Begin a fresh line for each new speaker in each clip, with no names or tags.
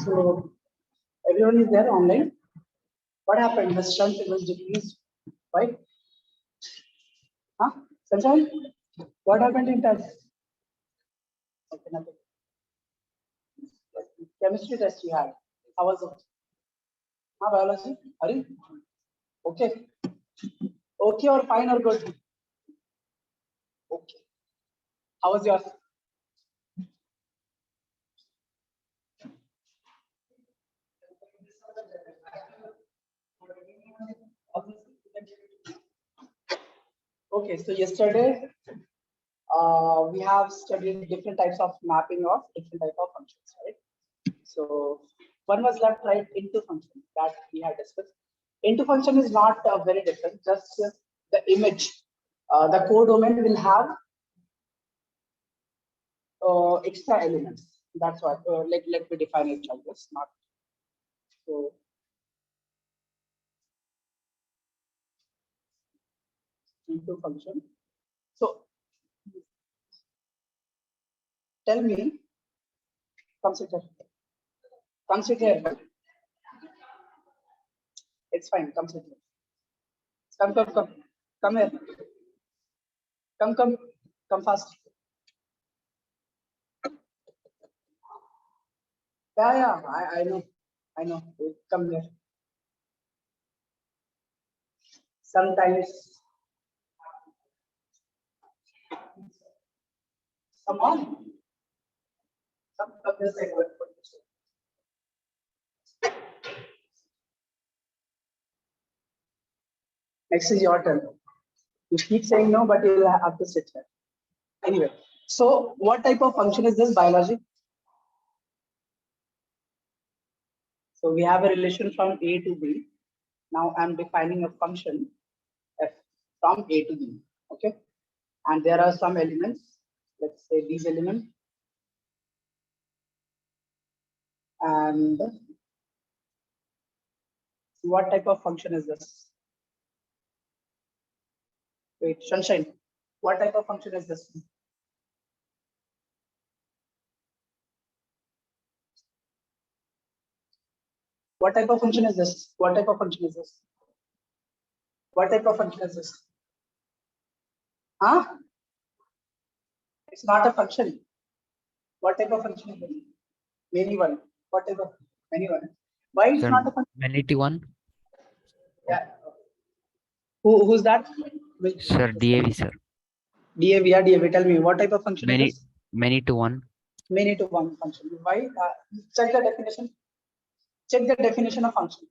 So everyone is there online. What happened? The shunt was decreased, right? Huh? Sunshine? What happened in test? Okay, nothing. Chemistry test you had. How was it? Huh, biology? Hari? Okay. Okay or fine or good? Okay. How was yours? Okay, so yesterday we have studied different types of mapping of different type of functions, right? So one was left right into function that we had discussed. Into function is not very different, just the image. The codomain will have extra elements. That's what. Let me define it like this. Not so into function. So tell me, consider, consider. It's fine. Consider. Come here. Come fast. Yeah. I know. Come here. Sometimes, someone, come this side. Next is your turn. You keep saying no, but you'll have to sit here. Anyway, so what type of function is this biology? So we have a relation from A to B. Now I'm defining a function f from A to B. Okay, and there are some elements. Let's say these elements, and what type of function is this? Wait, sunshine. What type of function is this? What type of function is this? What type of function is this? What type of function is this? Huh? It's not a function. What type of function is it? Many one. What type of many one? Why it's
Sir,
not a function?
Vanity one.
Yeah. Who's that? Which
Sir, DAV, sir.
DAV, yeah, DAV. Tell me what type of function is this?
Many to one.
Many to one function. Why? Check the definition. Check the definition of function.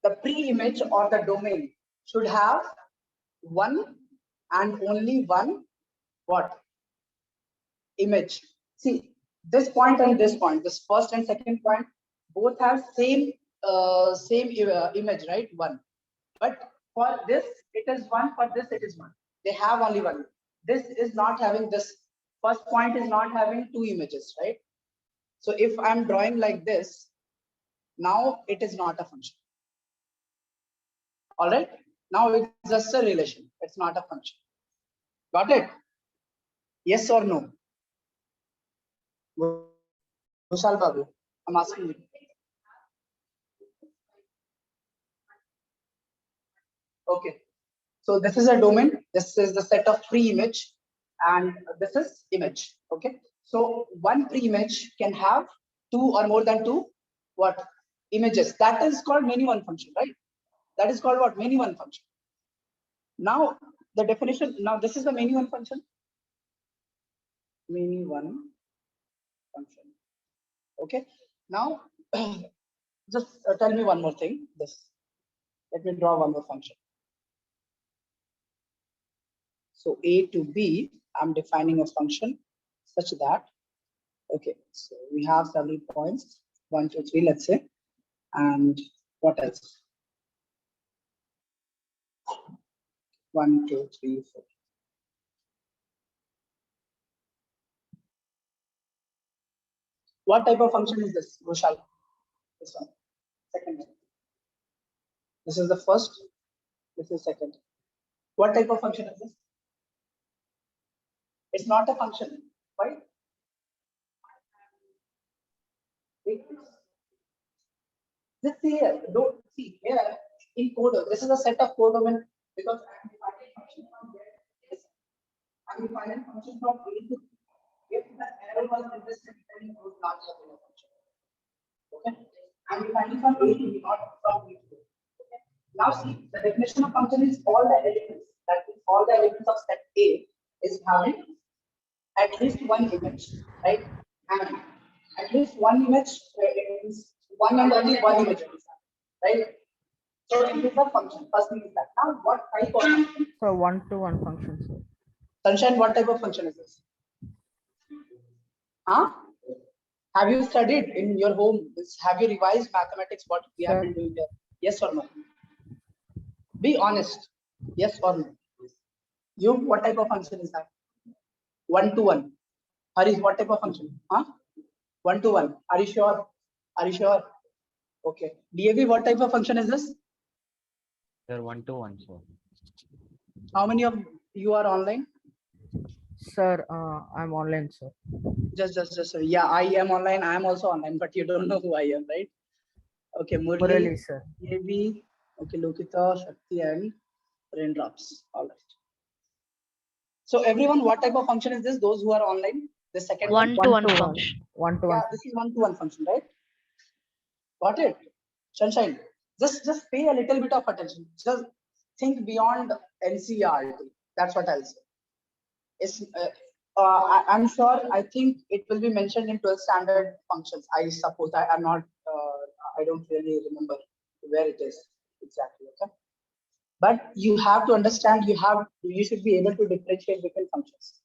The pre-image or the domain should have one and only one what? Image. See, this point and this point, this first and second point, both have same image, right? One. But for this, it is one. For this, it is one. They have only one. This is not having this. First point is not having two images, right? So if I'm drawing like this, now it is not a function. All right. Now it's just a relation. It's not a function. Got it? Yes or no? Vishal Babu, I'm asking you. Okay. So this is a domain. This is the set of pre-image, and this is image. Okay. So one pre-image can have two or more than two what images. That is called many one function, right? That is called what? Many one function. Now the definition. Now this is the many one function. Many one function. Okay. Now just tell me one more thing. This. Let me draw one more function. So A to B, I'm defining a function such that, okay, so we have several points, 1, 2, 3, let's say, and what else? 1, 2, 3, 4. What type of function is this, Roshal? This one, second one. This is the first, this is second. What type of function is this? It's not a function. Why? This here, don't see here in code. This is a set of codomain because I'm defining function from there. I'm defining function from A to B. If the arrow was interested, then it would not have been a function. Okay, I'm defining from A to B, not from B to B. Okay. Now see, the definition of function is all the elements. That is, all the elements of set A is having at least one image, right? And at least one image is one and only one image, right? So it is a function. First thing is that. Now, what type of function?
So one-to-one function, sir.
Sunshine, what type of function is this? Huh? Have you studied in your home? Have you revised mathematics? What we have been doing here? Yes or no? Be honest. Yes or no? You, what type of function is that? One-to-one. Harish, what type of function? Huh? One-to-one. Are you sure? Are you sure? Okay. DAV, what type of function is this?
They're one-to-one, sir.
How many of you are online?
Sir, I'm online, sir.
Just. Yeah, I am online. I am also online, but you don't know who I am, right? Okay,
Murali,
Murali,
sir.
DAV, okay, Lokita, Shakti, and Raindrops. All right. So everyone, what type of function is this? Those who are online, the second one.
One-to-one function.
One-to-one.
Yeah, this is one-to-one function, right? Got it? Sunshine. Just pay a little bit of attention. Just think beyond NCERT. That's what I'll say. It's, I'm sure. I think it will be mentioned in 12th standard functions. I suppose. I'm not. I don't really remember where it is exactly. Okay. But you have to understand. You should be able to differentiate between functions.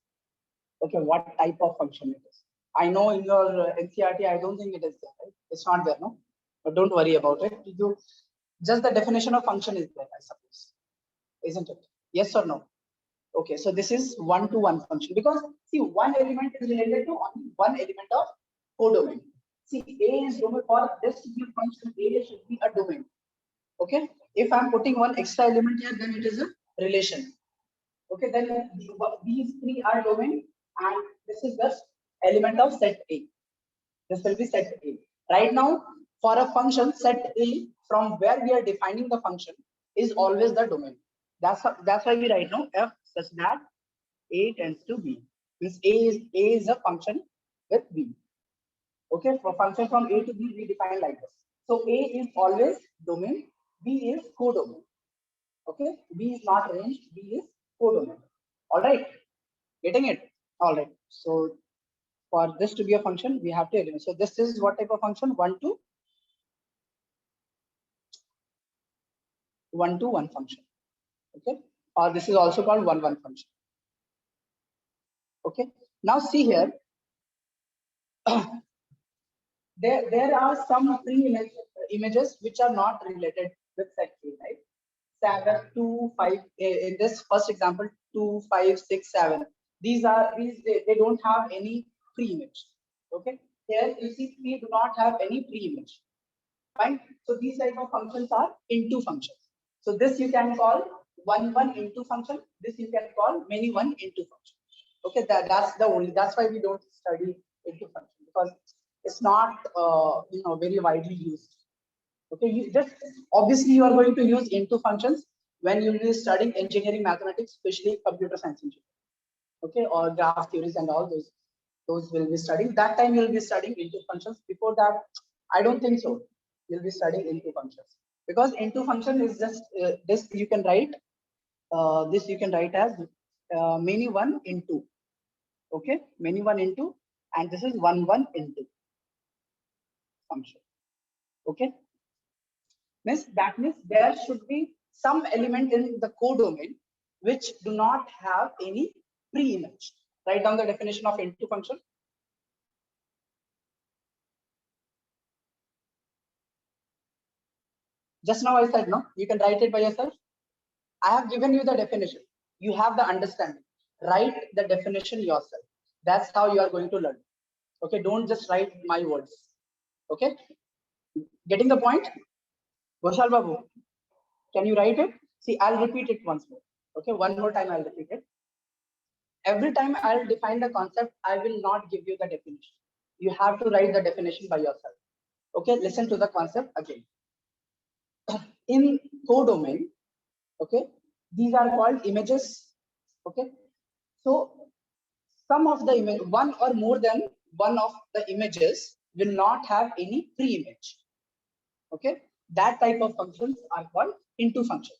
Okay, what type of function it is. I know in your NCERT, I don't think it is there. Right? It's not there, no. But don't worry about it. Just the definition of function is there, I suppose, isn't it? Yes or no? Okay, so this is one-to-one function because see, one element is related to only one element of codomain. See, A is domain for this to be a function. A should be a domain. Okay, if I'm putting one extra element here, then it is a relation. Okay, then these three are domain, and this is just element of set A. This will be set A. Right now, for a function, set A from where we are defining the function is always the domain. That's why we write now f such that A tends to B. Means A is a function with B. Okay, for function from A to B, we define like this. So A is always domain, B is codomain. Okay, B is not range, B is codomain. All right, getting it? All right. So for this to be a function, we have to eliminate. So this is what type of function? One-to-one function. Okay, or this is also called one-one function. Okay. Now see here. There are some images which are not related with set A, right? 7, 2, 5. In this first example, 2, 5, 6, 7. These they don't have any pre-image. Okay. Here you see we do not have any pre-image. Fine. So these type of functions are into functions. So this you can call one into function. This you can call many one into function. Okay, that's why we don't study into function because it's not very widely used. Okay, you just obviously you are going to use into functions when you will be studying engineering mathematics, especially computer science engineering. Okay, or graph theories and all those will be studying. That time you'll be studying into functions. Before that, I don't think so. You'll be studying into functions because into function is just this you can write. This you can write as many one into. Okay, many one into, and this is one into function. Okay, that means there should be some element in the codomain which do not have any pre-image. Write down the definition of into function. Just now I said no, you can write it by yourself. I have given you the definition. You have the understanding. Write the definition yourself. That's how you are going to learn. Okay, don't just write my words. Okay, getting the point? Goshal Babu, can you write it? See, I'll repeat it once more. Okay, one more time I'll repeat it. Every time I'll define the concept, I will not give you the definition. You have to write the definition by yourself. Okay, listen to the concept again. In codomain, okay, these are called images. Okay, so some of the image, one or more than one of the images will not have any pre-image. Okay, that type of functions are called into function.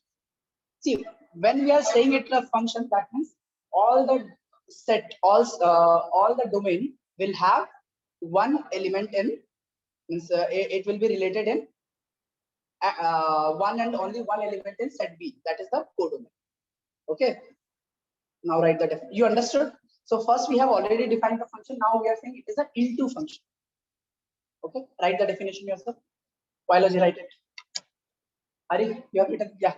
See, when we are saying it a function, that means all the set, all the domain will have one element in, means it will be related in one and only one element in set B, that is the codomain. Okay, now write the definition. You understood? So first we have already defined the function. Now we are saying it is an into function. Okay, write the definition yourself. Biology, write it. Hari, you have written, yeah.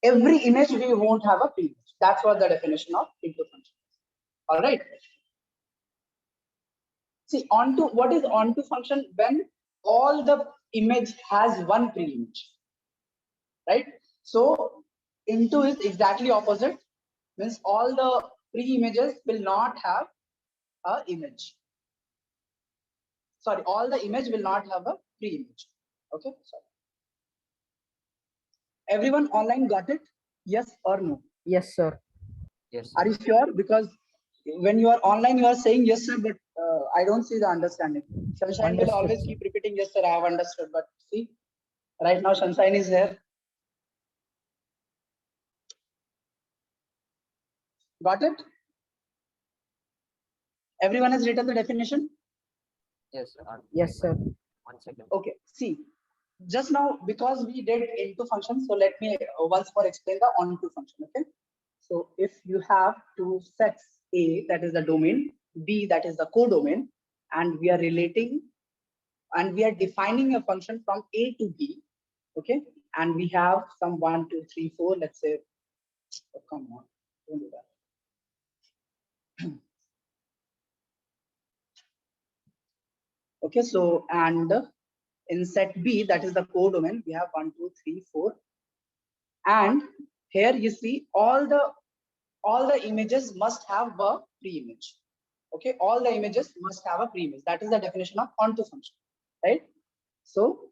Every image we won't have a pre-image. That's what the definition of into function is. All right. See, onto, what is onto function? When all the image has one pre-image, right? So into is exactly opposite, means all the pre-images will not have a image. Sorry, all the image will not have a pre-image. Okay, sorry. Everyone online got it? Yes or no?
Yes, sir.
Yes,
Are
sir.
you sure? Because when you are online, you are saying yes, sir, but I don't see the understanding. Sunshine will
Understood,
always
sir.
keep repeating, yes, sir, I have understood. But see, right now, Sunshine is here. Got it? Everyone has written the definition?
Yes, sir.
Yes, sir.
1 second.
Okay, see, just now, because we did into function, so let me once more explain the onto function, okay? So if you have two sets, A, that is the domain, B, that is the codomain, and we are relating, and we are defining a function from A to B, okay? And we have some 1, 2, 3, 4, let's say, oh, come on, don't do that. Okay, so, and in set B, that is the codomain, we have 1, 2, 3, 4. And here you see all the images must have a pre-image. Okay, all the images must have a pre-image. That is the definition of onto function, right? So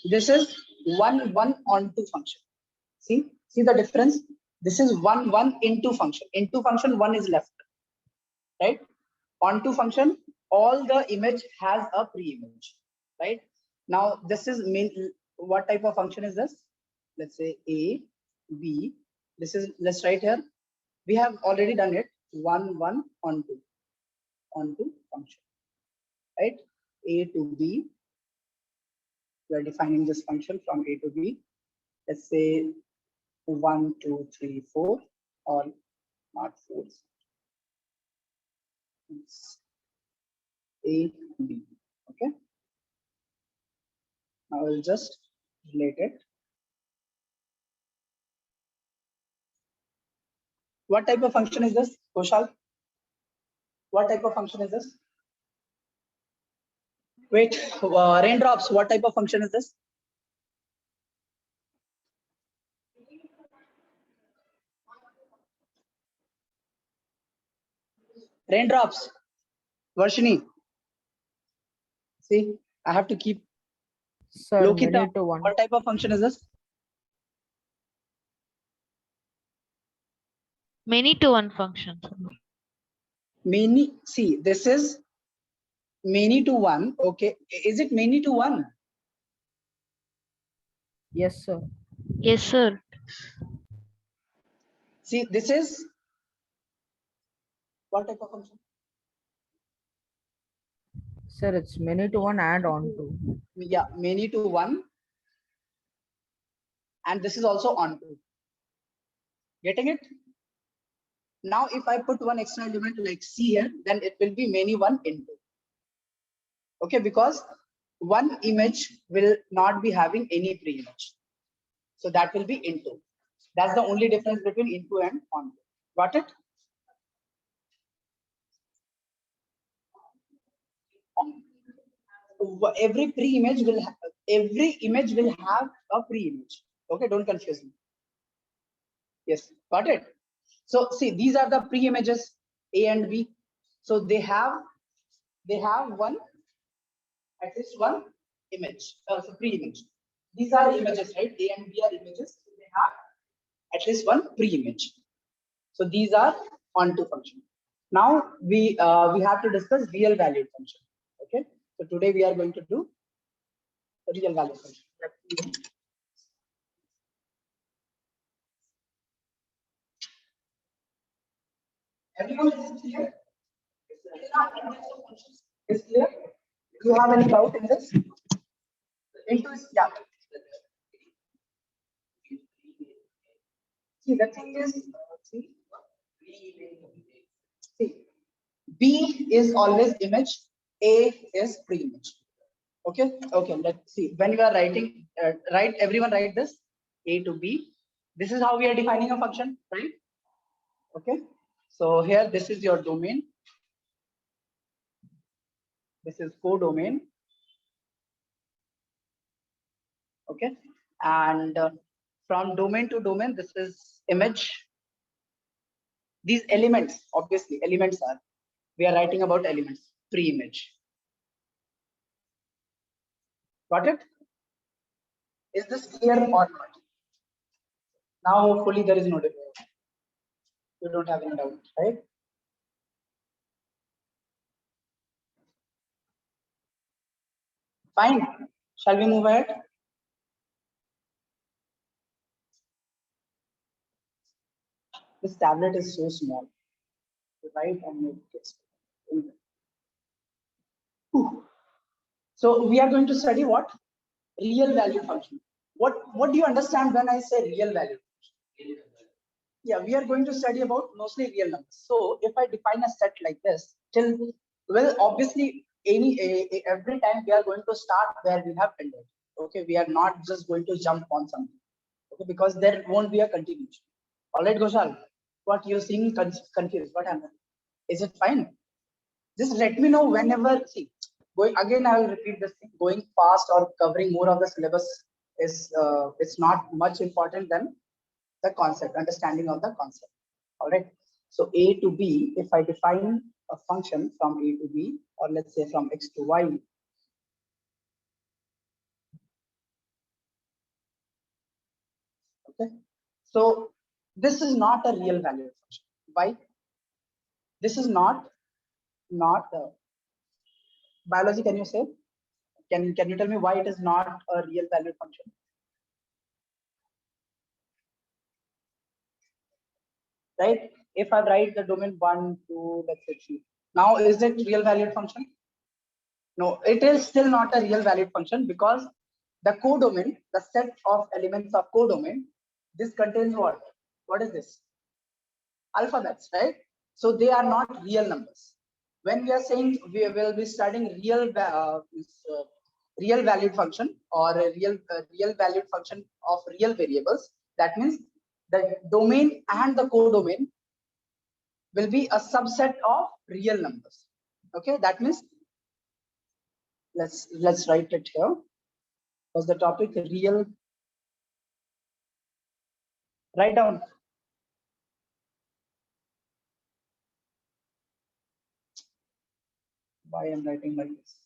this is one onto function. See the difference. This is one into function. Into function, one is left, right? Onto function, all the image has a pre-image, right? Now this is what type of function is this? Let's say A, B. This is, let's write here. We have already done it. One onto function, right? A to B. We are defining this function from A to B. Let's say 1, 2, 3, 4, or not 4. It's A, B. Okay. I will just relate it. What type of function is this, Koshal? What type of function is this? Wait, raindrops. What type of function is this? Raindrops. Varshini. See, I have to keep.
Sir,
Lokita,
many to one.
what type of function is this?
Many to one function.
Many. See, this is many to one. Okay, is it many to one?
Yes, sir.
Yes, sir.
See, this is what type of function?
Sir, it's many to one and onto.
Yeah, many to one, and this is also onto. Getting it? Now, if I put one extra element like C here, then it will be many one into. Okay, because one image will not be having any pre-image, so that will be into. That's the only difference between into and onto. Got it? Every pre-image will every image will have a pre-image. Okay, don't confuse me. Yes, got it. So see, these are the pre-images A and B. So they have one, at least one image, so pre-image. These are images, right? A and B are images. So they have at least one pre-image. So these are onto function. Now we have to discuss real valued function. Okay. So today we are going to do real valued function. Everyone is clear? Is clear? Do you have any doubt in this? Into yeah. See, the thing is, see, B is always image, A is pre-image. Okay, okay. Let's see. When you are writing, write everyone write this A to B. This is how we are defining a function, right? Okay. So here, this is your domain. This is codomain. Okay, and from domain to domain, this is image. These elements, obviously, elements are. We are writing about elements, pre-image. Got it? Is this clear or not? Now, hopefully, there is no debate. You don't have any doubt, right? Fine. Shall we move ahead? This tablet is so small, right? And it gets. So we are going to study what? Real value function. What do you understand when I say real value? Yeah, we are going to study about mostly real numbers. So if I define a set like this, well, obviously every time we are going to start where we have ended. Okay, we are not just going to jump on something. Okay, because there won't be a continuation. All right, Goshal, what you seem confused? What happened? Is it fine? Just let me know whenever. See, going again, I will repeat this thing. Going fast or covering more of the syllabus is it's not much important than the concept, understanding of the concept. All right. So A to B, if I define a function from A to B, or let's say from X to Y. Okay. So this is not a real valued function. Why? This is not biology. Can you say? Can you tell me why it is not a real valued function? Right? If I write the domain 1, 2, let's say 3. Now, is it real valued function? No, it is still not a real valued function because the codomain, the set of elements of codomain, this contains what? What is this? Alphabets, right? So they are not real numbers. When we are saying we will be studying real valued function or a real valued function of real variables, that means the domain and the codomain will be a subset of real numbers. Okay, that means let's write it here. Was the topic real? Write down. Why I'm writing like this?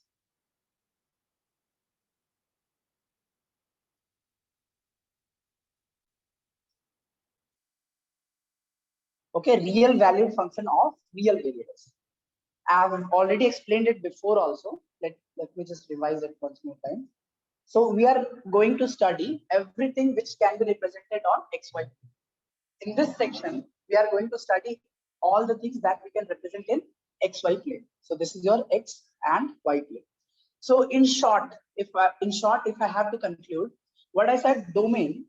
Okay, real valued function of real variables. I have already explained it before also. Let me just revise it once more time. So we are going to study everything which can be represented on XY. In this section, we are going to study all the things that we can represent in XY plane. So this is your X and Y plane. So in short, if I have to conclude, what I said, domain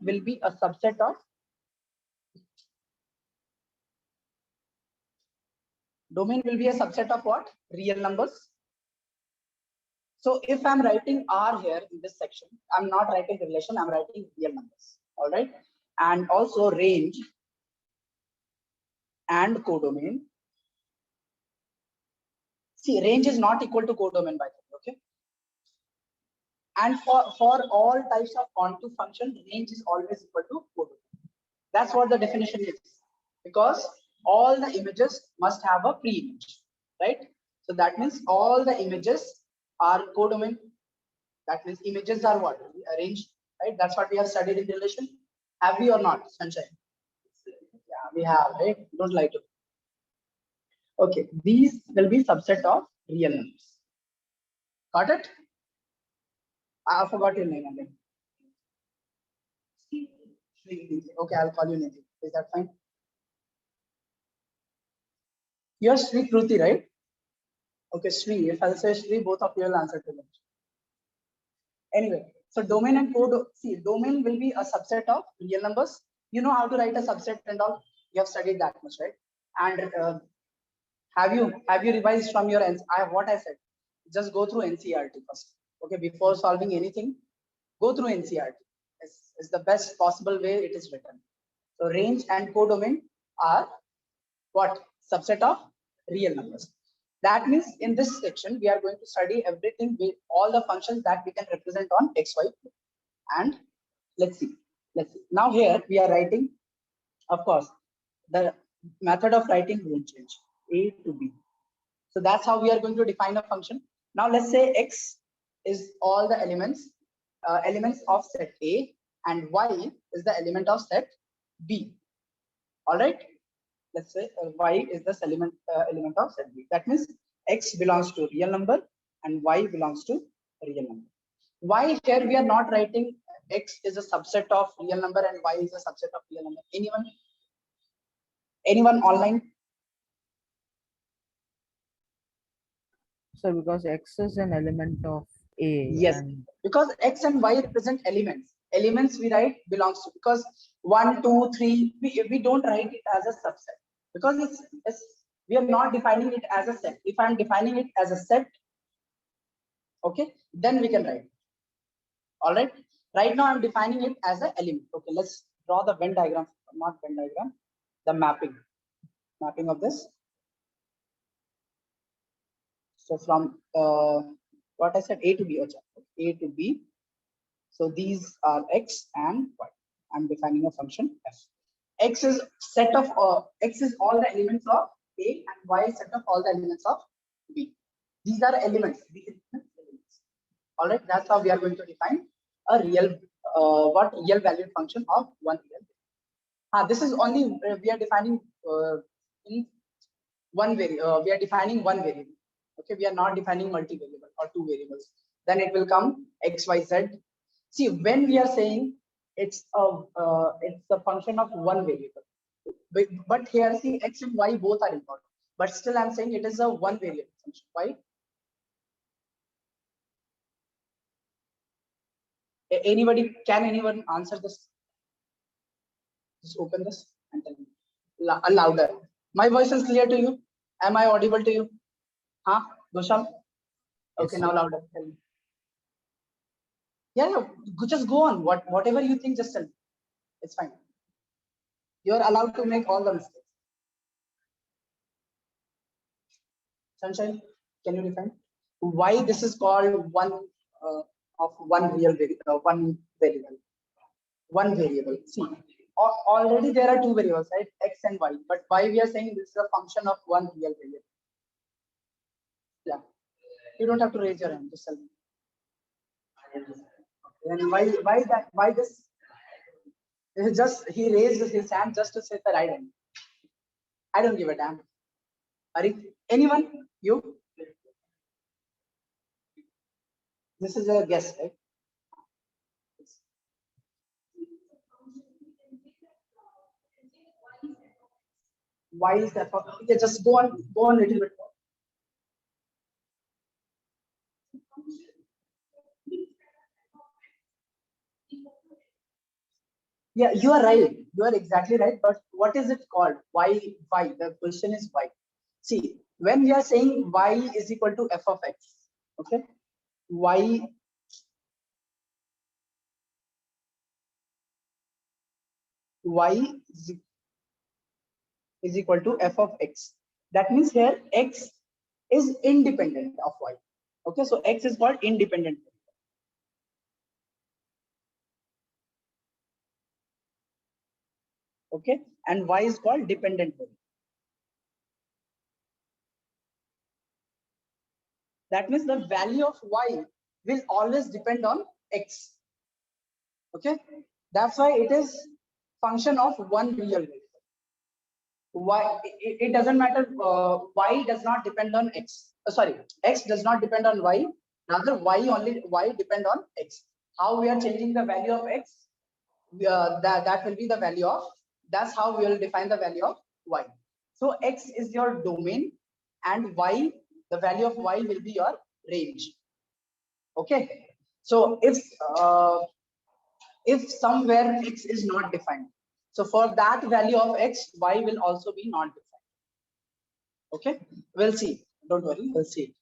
will be a subset of what? Real numbers. So if I'm writing R here in this section, I'm not writing relation, I'm writing real numbers. All right. And also range and codomain. See, range is not equal to codomain by the way, okay? And for all types of onto function, range is always equal to codomain. That's what the definition is. Because all the images must have a pre-image, right? So that means all the images are codomain. That means images are what? Arranged, right? That's what we have studied in relation. Have we or not, Sunshine? Yeah, we have, right? Don't lie to me. Okay, these will be subset of real numbers. Got it? I forgot your name again. Okay, I'll call you Nidhi. Is that fine? You're Sri Kruti, right? Okay, Sri. If I'll say Sri, both of you will answer to them. Anyway, so domain and code. See, domain will be a subset of real numbers. You know how to write a subset and all. You have studied that much, right? And have you revised from your what I said? Just go through NCERT first. Okay, before solving anything, go through NCERT. It's the best possible way it is written. So range and codomain are what? Subset of real numbers. That means in this section, we are going to study everything with all the functions that we can represent on XY. And let's see. Now here we are writing, of course, the method of writing won't change. A to B. So that's how we are going to define a function. Now let's say X is all the elements of set A, and Y is the element of set B. All right. Let's say Y is the element of set B. That means X belongs to real number and Y belongs to real number. Why here we are not writing X is a subset of real number and Y is a subset of real number? Anyone online?
So because X is an element of A.
Yes,
And
because X and Y represent elements. Elements we write belongs to, because 1, 2, 3, we don't write it as a subset, because we are not defining it as a set. If I'm defining it as a set, okay, then we can write. All right. Right now I'm defining it as an element. Okay, let's draw the Venn diagram, not Venn diagram, the mapping of this. So from what I said, A to B, A to B. So these are X and Y. I'm defining a function F. X is set of X is all the elements of A, and Y is set of all the elements of B. These are elements. All right, that's how we are going to define a real real valued function of one real. This is only we are defining in one variable. We are defining one variable. Okay, we are not defining multi-variable or two variables. Then it will come X, Y, Z. See, when we are saying it's a function of one variable, but here see X and Y both are important. But still, I'm saying it is a one variable function. Why? Can anyone answer this? Just open this and tell me louder. My voice is clear to you? Am I audible to you? Huh, Goshal? Okay,
Yes,
now
sir.
louder. Tell me. Yeah, just go on. Whatever you think, just tell me. It's fine. You are allowed to make all the mistakes. Sunshine, can you define why this is called one of one real variable, one variable? One variable. See, already there are two variables, right? X and Y. But why we are saying this is a function of one real variable? Yeah. You don't have to raise your hand. Just tell me. And why this? It's just he raised his hand just to say that I don't give a damn. Ari, anyone? You? This is a guess, right? Why is that? Okay, just go on a little bit more. Yeah, you are right. You are exactly right. But what is it called? Why? Why? The question is why. See, when we are saying y is equal to f of x, okay? Y is equal to f of x. That means here x is independent of y. Okay, so x is called independent. Okay, and y is called dependent variable. That means the value of y will always depend on x. Okay, that's why it is function of one real variable. Y, it doesn't matter. Y does not depend on x. Sorry, x does not depend on y. Rather, y depend on x. How we are changing the value of x? That will be the value of. That's how we will define the value of y. So x is your domain, and y, the value of y will be your range. Okay. So if somewhere x is not defined, so for that value of x, y will also be not defined. Okay, we'll see. Don't worry, we'll see.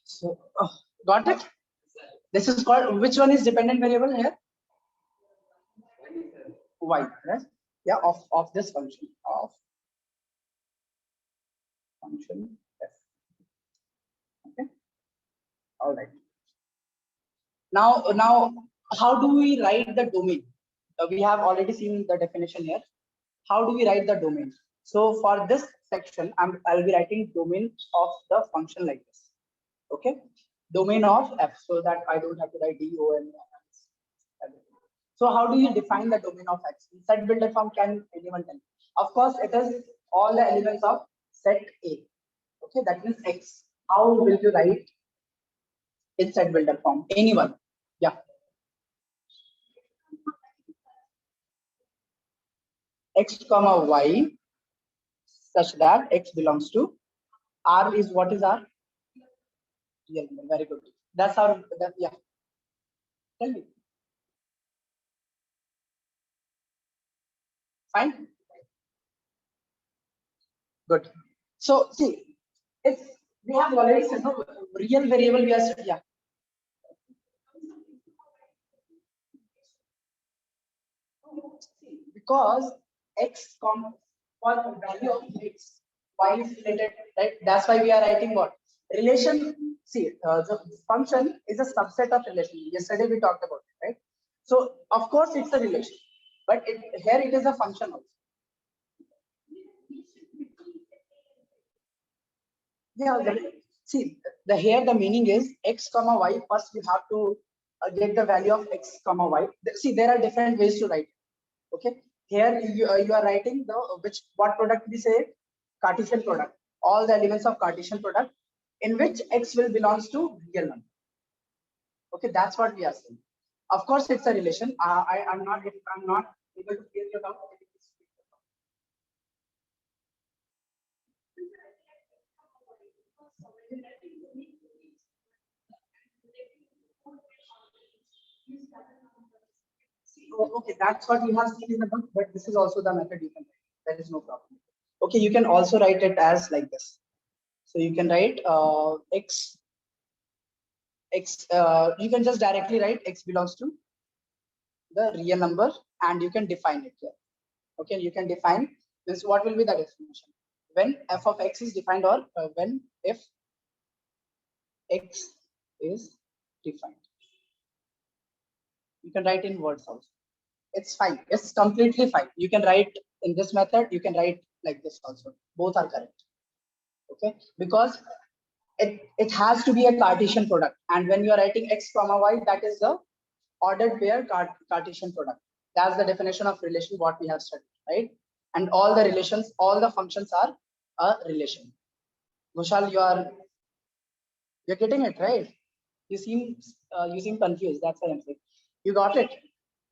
So, got it? This is called, which one is dependent variable here? Y, right? Yeah, of this function, of function f. Okay, all right. Now, how do we write the domain? We have already seen the definition here. How do we write the domain? So for this section, I'll be writing domain of the function like this. Okay, domain of f, so that I don't have to write DOM. So how do you define the domain of x? In set builder form, can anyone tell me? Of course, it is all the elements of set A. Okay, that means x. How will you write in set builder form? Anyone? Yeah. X comma y such that x belongs to R is what is R? Real number. Very good. That's our, yeah. Tell me. Fine. Good. So see, it's, we have already said no, real variable we are, yeah. Because x comma for value of x, y is related, right? That's why we are writing what? Relation. See, the function is a subset of relation. Yesterday we talked about it, right? So of course it's a relation, but here it is a function also. Yeah, see, here the meaning is x comma y. First, we have to get the value of x comma y. See, there are different ways to write. Okay, here you are writing the what product we say? Cartesian product. All the elements of Cartesian product in which x will belongs to real number. Okay, that's what we are saying. Of course, it's a relation. I'm not able to clear your doubt. Okay, that's what we have seen in the book, but this is also the method you can write. There is no problem. Okay, you can also write it as like this. So you can write x, you can just directly write x belongs to the real number, and you can define it here. Okay, you can define this. What will be the definition? When f of x is defined, or when if x is defined. You can write in words also. It's fine. It's completely fine. You can write in this method. You can write like this also. Both are correct. Okay, because it has to be a Cartesian product, and when you are writing x comma y, that is the ordered pair Cartesian product. That's the definition of relation what we have studied, right? And all the relations, all the functions are a relation. Vishal, you're getting it, right? You seem confused. That's why I'm saying. You got it.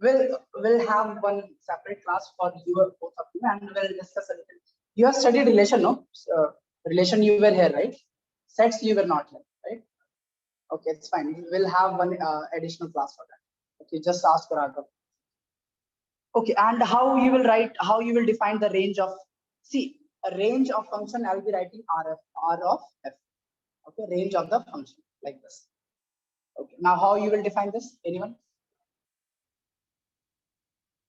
We'll have one separate class for you, both of you, and we'll discuss a little. You have studied relation, no? Relation, you were here, right? Sets, you were not here, right? Okay, it's fine. We'll have one additional class for that. Okay, just ask Raghav. Okay, and how you will write, how you will define the range of, see, a range of function, I'll be writing R of f. Okay, range of the function, like this. Okay, now how you will define this? Anyone?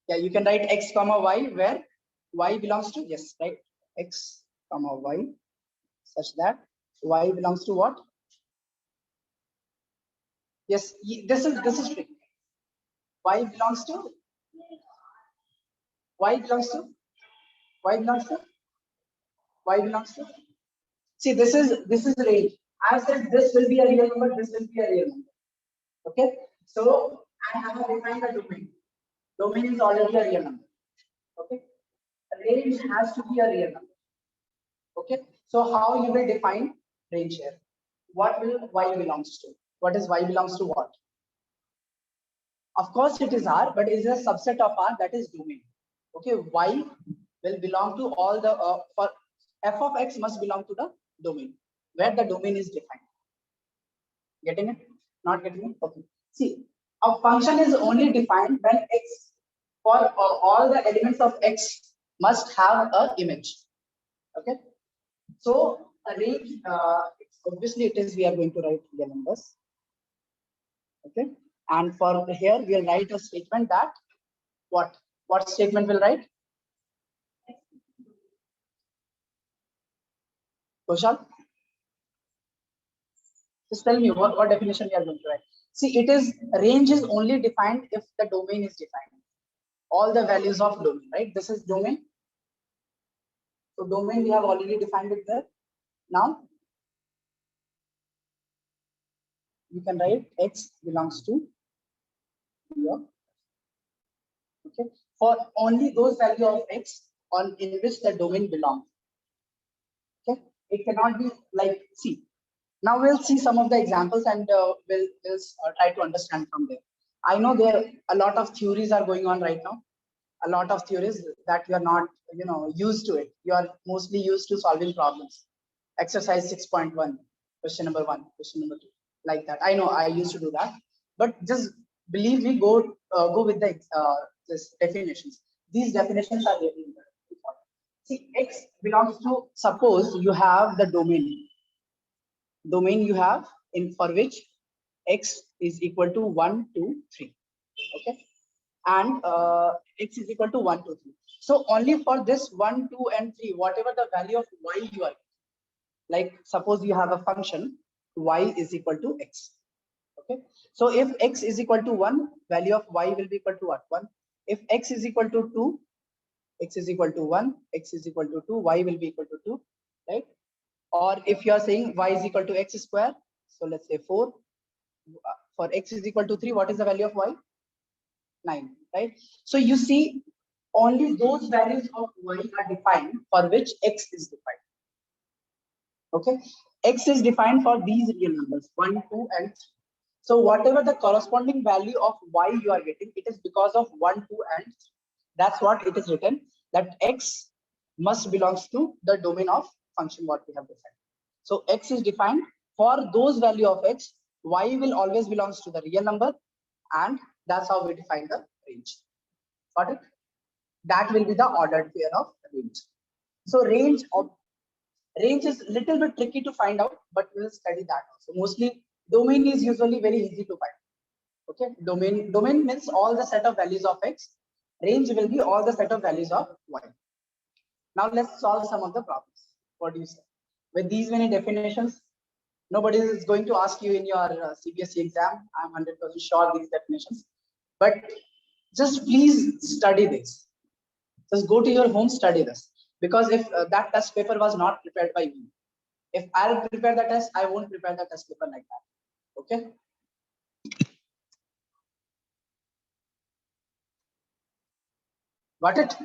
Yeah, you can write x comma y, where y belongs to, yes, right? X comma y, such that y belongs to what? Yes, this is trick. Y belongs to, y belongs to, y belongs to, y belongs to. See, this is range. I said this will be a real number, this will be a real number. Okay, so I have defined the domain. Domain is already a real number. Okay, range has to be a real number. Okay, so how you will define range here? What will y belongs to? What is y belongs to what? Of course it is R, but it is a subset of R, that is domain. Okay, y will belong to all the for f of x must belong to the domain where the domain is defined. Getting it? Not getting it? Okay. See, a function is only defined when x for all the elements of x must have a image. Okay. So a range, obviously it is we are going to write real numbers. Okay. And for here we'll write a statement that what statement will write? Kushal? Just tell me what definition you are going to write. See, it is range is only defined if the domain is defined. All the values of domain, right? This is domain. So domain we have already defined it there. Now you can write x belongs to here. Okay, for only those value of x on in which the domain belongs. Okay, it cannot be like see. Now we'll see some of the examples and we'll try to understand from there. I know there a lot of theories are going on right now. A lot of theories that you are not used to it. You are mostly used to solving problems. Exercise 6.1, question number 1, question number 2, like that. I know I used to do that, but just believe me, go with the this definitions. These definitions are really important. See, x belongs to, suppose you have the domain you have in for which x is equal to 1, 2, 3. Okay, and x is equal to 1, 2, 3. So only for this 1, 2, and 3, whatever the value of y you are, like suppose you have a function y is equal to x. Okay, so if x is equal to 1, value of y will be equal to what? 1. If x is equal to 2, x is equal to 1, x is equal to 2, y will be equal to 2, right? Or if you are saying y is equal to x square, so let's say 4. For x is equal to 3, what is the value of y? 9, right? So you see, only those values of y are defined for which x is defined. Okay, x is defined for these real numbers 1, 2, and 3. So whatever the corresponding value of y you are getting, it is because of 1, 2, and 3. That's what it is written, that x must belongs to the domain of function what we have defined. So x is defined for those value of x, y will always belongs to the real number, and that's how we define the range. Got it? That will be the ordered pair of range. So range is little bit tricky to find out, but we'll study that also. Mostly domain is usually very easy to find. Okay, domain means all the set of values of x. Range will be all the set of values of y. Now let's solve some of the problems. What do you say? With these many definitions, nobody is going to ask you in your CBSE exam. I'm 100% sure these definitions. But just please study this. Just go to your home, study this. Because if that test paper was not prepared by me, if I'll prepare the test, I won't prepare the test paper like that. Okay. Got it?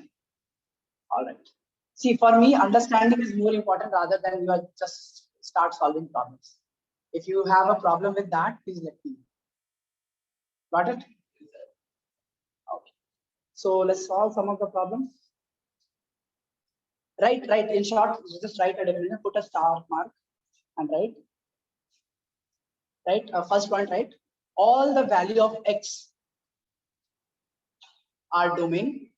All right. See, for me, understanding is more important rather than you are just start solving problems. If you have a problem with that, please let me know. Got it? Okay. So let's solve some of the problems. Right. In short, just write a definition, put a star mark, and write. Right. First point, right? All the value of x are domain.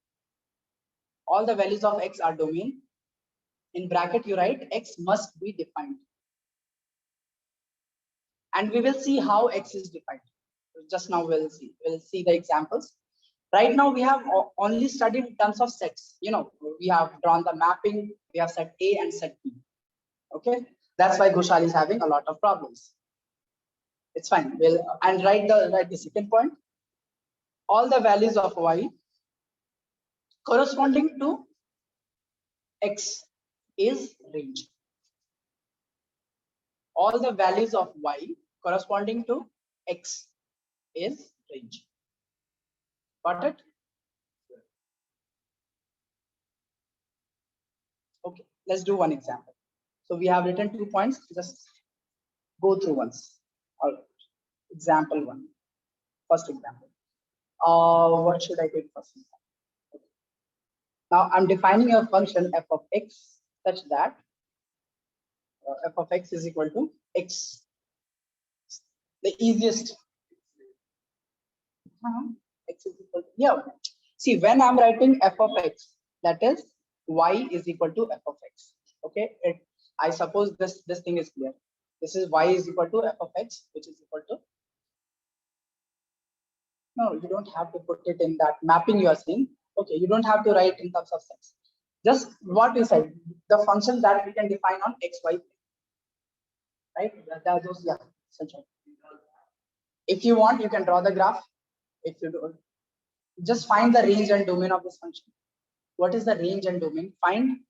All the values of x are domain. In bracket, you write x must be defined. And we will see how x is defined. Just now we'll see the examples. Right now we have only studied in terms of sets. We have drawn the mapping, we have set A and set B. Okay, that's why Ghoshal is having a lot of problems. It's fine. And write the second point. All the values of y corresponding to x is range. all the values of y corresponding to x is range. Got it? Okay, let's do one example. So we have written 2 points. Just go through once. All right. Example 1. First example. What should I take first? Okay. Now I'm defining a function f of x such that f of x is equal to x. The easiest. X is equal to, yeah. See, when I'm writing f of x, that is y is equal to f of x. Okay. I suppose this thing is clear. This is y is equal to f of x, which is equal to. No, you don't have to put it in that mapping you are saying. Okay, you don't have to write in terms of sense. Just what you said, the function that we can define on x, y, right? That are those, yeah, essential. If you want, you can draw the graph. If you don't, just find the range and domain of this function. What is the range and domain? Find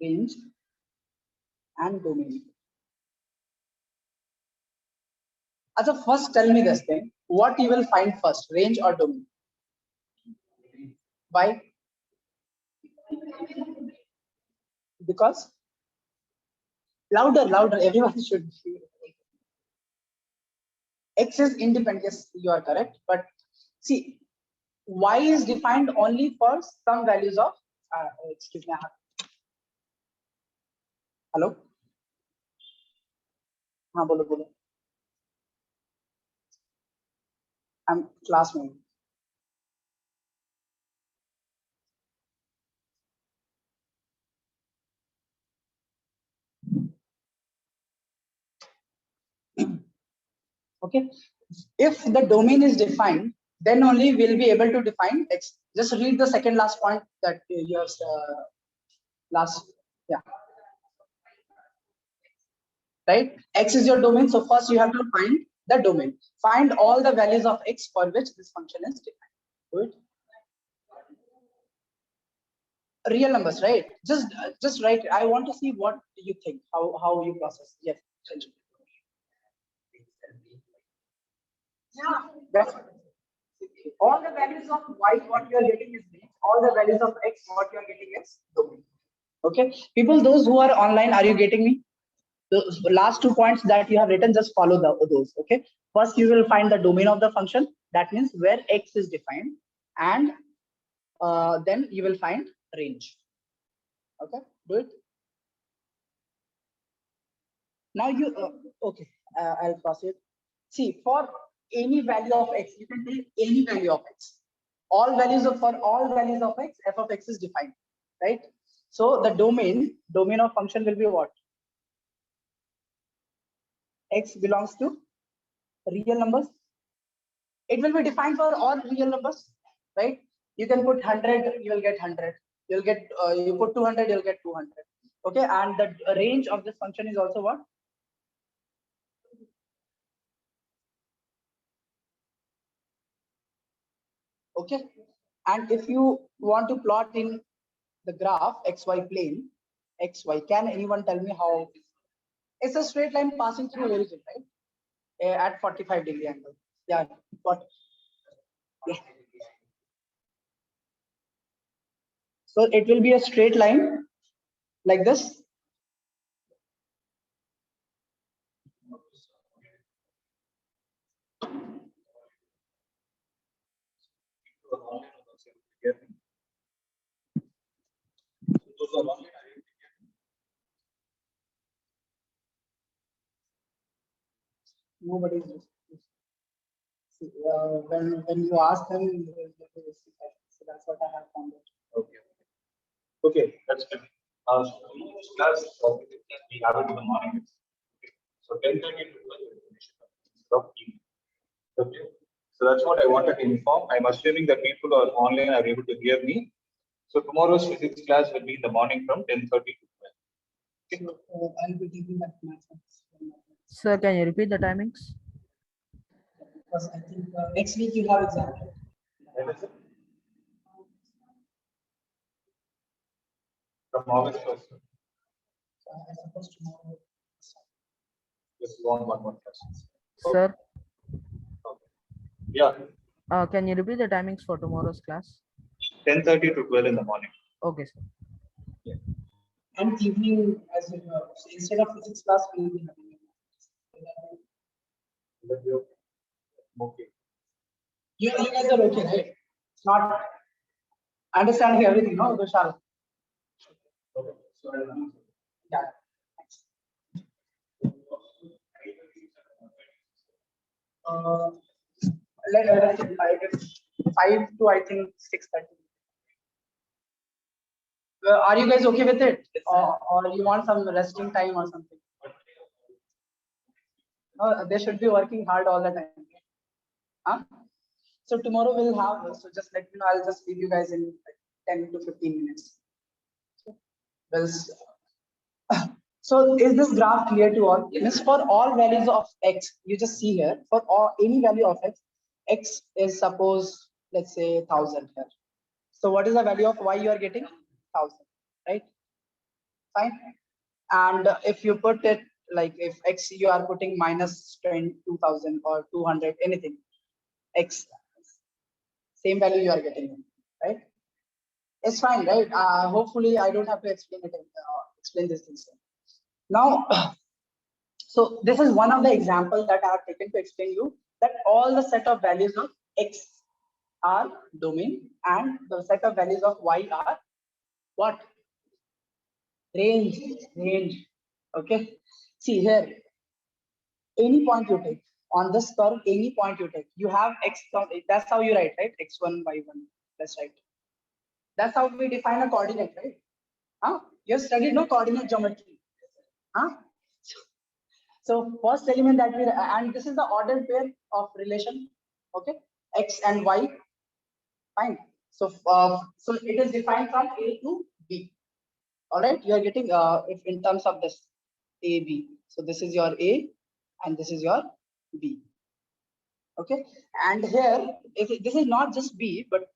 range and domain. As a first, tell me this thing. What you will find first, range or domain? Why? Because louder, everyone should hear. X is independent, yes, you are correct. But see, y is defined only for some values of, excuse me, hello? हाँ बोलो बोलो. I'm class में. Okay, if the domain is defined, then only we'll be able to define x. Just read the second last point that you have last, yeah, right? X is your domain, so first you have to find the domain. Find all the values of x for which this function is defined. Do it. Real numbers, right? Just write. I want to see what you think, how you process. Yes. Yeah, that's all the values of y, what you are getting is range. All the values of x, what you are getting is domain. Okay, people, those who are online, are you getting me? The last 2 points that you have written, just follow those. Okay, first you will find the domain of the function. That means where x is defined, and then you will find range. Okay, do it. Now you okay, I'll proceed. See, for any value of x, you can take any value of x. All values of, for all values of x, f of x is defined, right? So the domain of function will be what? X belongs to real numbers. It will be defined for all real numbers, right? You can put 100, you will get 100. You'll get you put 200, you'll get 200. Okay, and the range of this function is also what? Okay, and if you want to plot in the graph xy plane, xy, can anyone tell me how? It's a straight line passing through origin, right? At 45-degree angle. Yeah, what? Yeah. So it will be a straight line like this. Nobody is when you ask them, so that's what I have found out.
Okay. Okay, that's good. Class we have it in the morning. So 10:30 to 12 evening. Okay. So that's what I wanted to inform. I'm assuming that people who are online are able to hear me. So tomorrow's physics class will be in the morning from 10:30 to 12. Okay.
So, I'll be taking that maths.
Sir, can you repeat the timings?
Because I think next week you have exam.
From August 1st.
So I suppose tomorrow.
Just go on one more question.
Sir,
Yeah,
can you repeat the timings for tomorrow's class?
10:30 to 12 in the morning.
Okay, sir.
And evening, as in, instead of physics class, we will be having.
Okay.
You guys are okay, right? It's not understanding everything, no, Vishal?
Okay. So I'll
Yeah. Uh, let's say 5 to I think 6:30. Are you guys okay with it, or you want some resting time or something? No, they should be working hard all the time. Huh? So tomorrow we'll have. So just let me know. I'll just leave you guys in like 10 to 15 minutes. Well, so is this graph clear to all? Means for all values of x, you just see here for all any value of x, x is suppose let's say 1000 here. So what is the value of y you are getting? 1000, right? Fine. And if you put it like if x you are putting minus 2000 or 200 anything, x same value you are getting, right? It's fine, right? Hopefully I don't have to explain it. Explain this thing. Now, so this is one of the examples that I have taken to explain you that all the set of values of x are domain and the set of values of y are what? Range. Okay. See here, any point you take on this curve, any point you take, you have x. That's how you write, right? X1, y1. That's right. That's how we define a coordinate, right? Huh? You have studied no coordinate geometry. Huh? So first element that we, and this is the ordered pair of relation, okay? X and y, fine. So so it is defined from A to B. All right, you are getting if in terms of this A, B. So this is your A and this is your B. Okay, and here this is not just B, but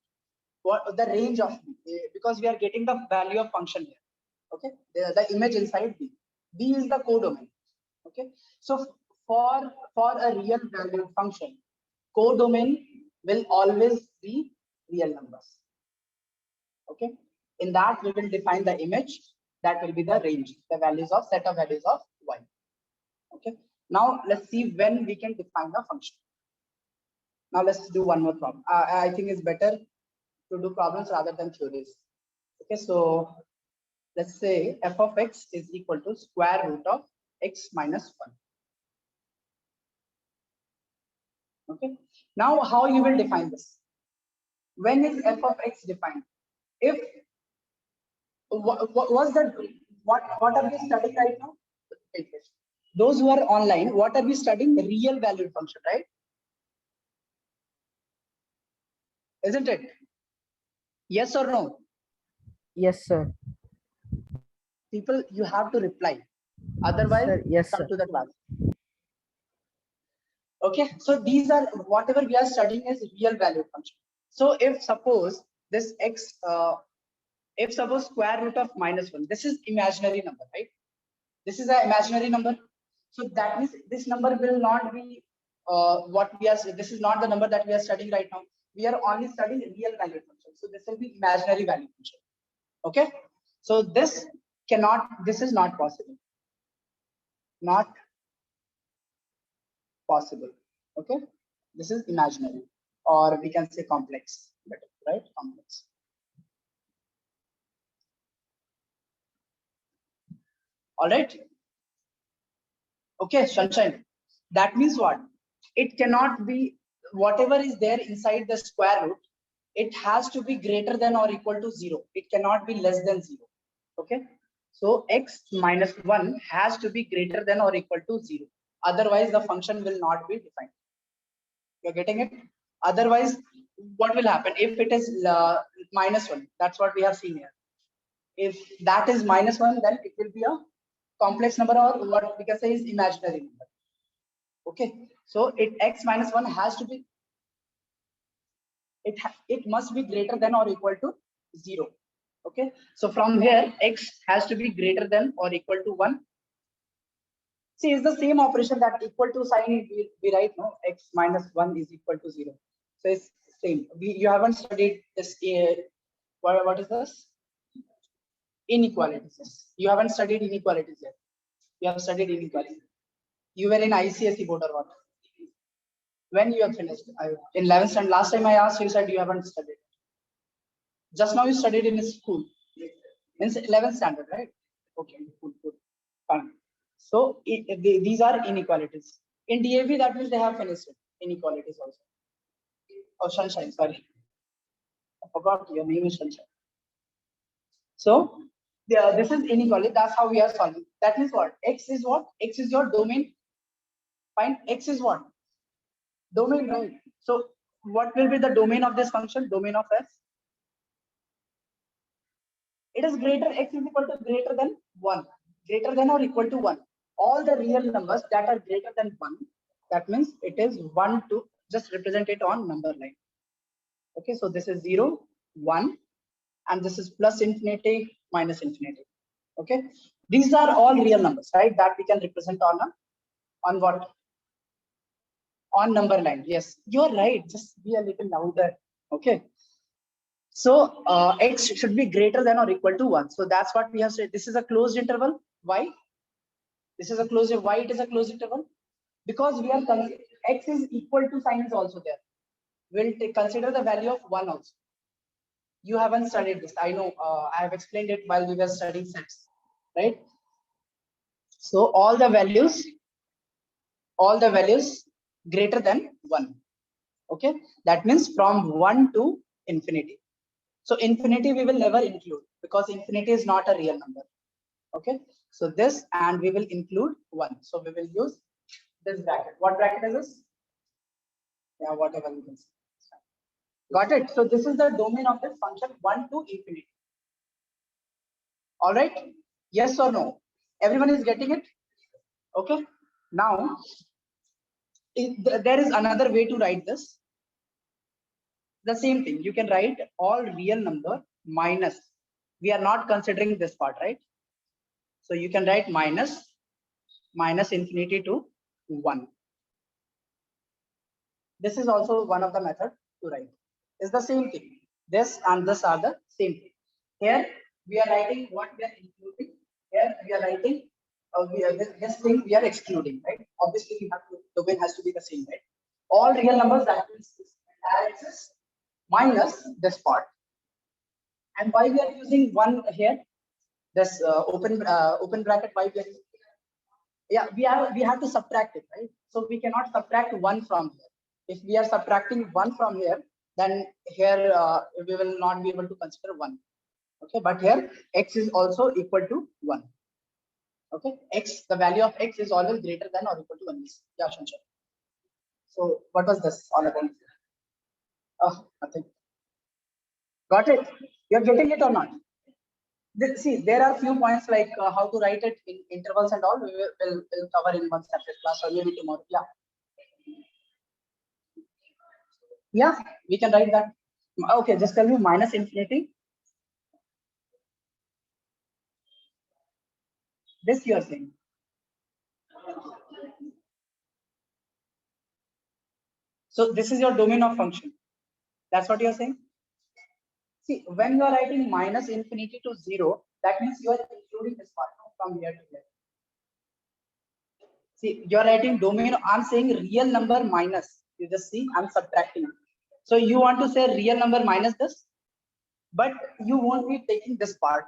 what the range of B, because we are getting the value of function here. Okay, the image inside B. B is the codomain. Okay, so for a real valued function, codomain will always be real numbers. Okay, in that we will define the image that will be the range, the values of set of values of y. Okay, now let's see when we can define the function. Now let's do one more problem. I think it's better to do problems rather than theories. Okay, so let's say f of x is equal to square root of x minus 1. Okay, now how you will define this? When is f of x defined? If what was that? What are we studying right now? Those who are online, what are we studying? Real valued function, right? Isn't it? Yes or no?
Yes, sir.
People, you have to reply. Otherwise,
Sir, yes,
come
sir.
to the class. Okay, so these are whatever we are studying is real valued function. So if suppose this x, if suppose square root of -1, this is imaginary number, right? This is an imaginary number. So that means this number will not be what we are. This is not the number that we are studying right now. We are only studying real valued function. So this will be imaginary value function. Okay. So this cannot. This is not possible. Not possible. Okay. This is imaginary, or we can say complex. Better, right? Complex. All right. Okay, sunshine. That means what? It cannot be whatever is there inside the square root. It has to be greater than or equal to 0. It cannot be less than 0. Okay. So x minus 1 has to be greater than or equal to 0. Otherwise, the function will not be defined. You're getting it? Otherwise, what will happen if it is -1? That's what we have seen here. If that is -1, then it will be a complex number, or what we can say is imaginary number. Okay, so x minus 1 has to be, it must be greater than or equal to 0. Okay, so from here x has to be greater than or equal to 1. See, it's the same operation that equal to sign we write, no, x minus 1 is equal to 0. So it's same. You haven't studied this. What is this? Inequalities. You haven't studied inequalities yet. You have studied inequality. You were in ICSE board or what? When you have finished? In 11th standard. Last time I asked, you said you haven't studied. Just now you studied in school. In 11th standard, right? Okay, good, fine. So these are inequalities. In DAV, that means they have finished it. Inequalities also. Oh, Sunshine, sorry. I forgot your name is Sunshine. So this is inequality. That's how we are solving. That means what? X is what? X is your domain. Fine. X is what? Domain, right? So what will be the domain of this function? Domain of f? It is greater, x is equal to greater than 1. Greater than or equal to 1. All the real numbers that are greater than 1, that means it is 1 to just represent it on number line. Okay, so this is 0, 1, and this is plus infinity, minus infinity. Okay, these are all real numbers, right? That we can represent on what? On number line. Yes, you're right. Just be a little louder. Okay. So x should be greater than or equal to 1. So that's what we have said. This is a closed interval. Why? This is a closed. Why it is a closed interval? Because we are x is equal to sign is also there. We'll consider the value of 1 also. You haven't studied this. I know. I have explained it while we were studying sets, right? So all the values greater than 1. Okay, that means from 1 to infinity. So infinity we will never include because infinity is not a real number. Okay, so this, and we will include 1. So we will use this bracket. What bracket is this? Yeah, whatever you can say. Got it? So this is the domain of this function 1 to infinity. All right? Yes or no? Everyone is getting it? Okay. Now, there is another way to write this. The same thing. You can write all real number minus. We are not considering this part, right? So you can write minus infinity to 1. This is also one of the method to write. It's the same thing. This and this are the same thing. Here we are writing what we are including. Here we are writing this thing we are excluding, right? Obviously, we have to, domain has to be the same, right? All real numbers, that means this entire axis minus this part. And why we are using 1 here? This open bracket. Why we are using? Yeah, we have to subtract it, right? So we cannot subtract 1 from here. If we are subtracting 1 from here, then here we will not be able to consider 1. Okay, but here x is also equal to 1. Okay, x, the value of x is always greater than or equal to 1. Yeah, Shansha. So what was this all about? Oh, nothing. Got it? You're getting it or not? See, there are few points like how to write it in intervals and all. We'll cover in one separate class or maybe tomorrow. Yeah. Yeah, we can write that. Okay, just tell me minus infinity. This you are saying. So this is your domain of function. That's what you are saying. See, when you are writing minus infinity to 0, that means you are including this part from here to here. See, you are writing domain. I'm saying real number minus. You just see, I'm subtracting. So you want to say real number minus this, but you won't be taking this part.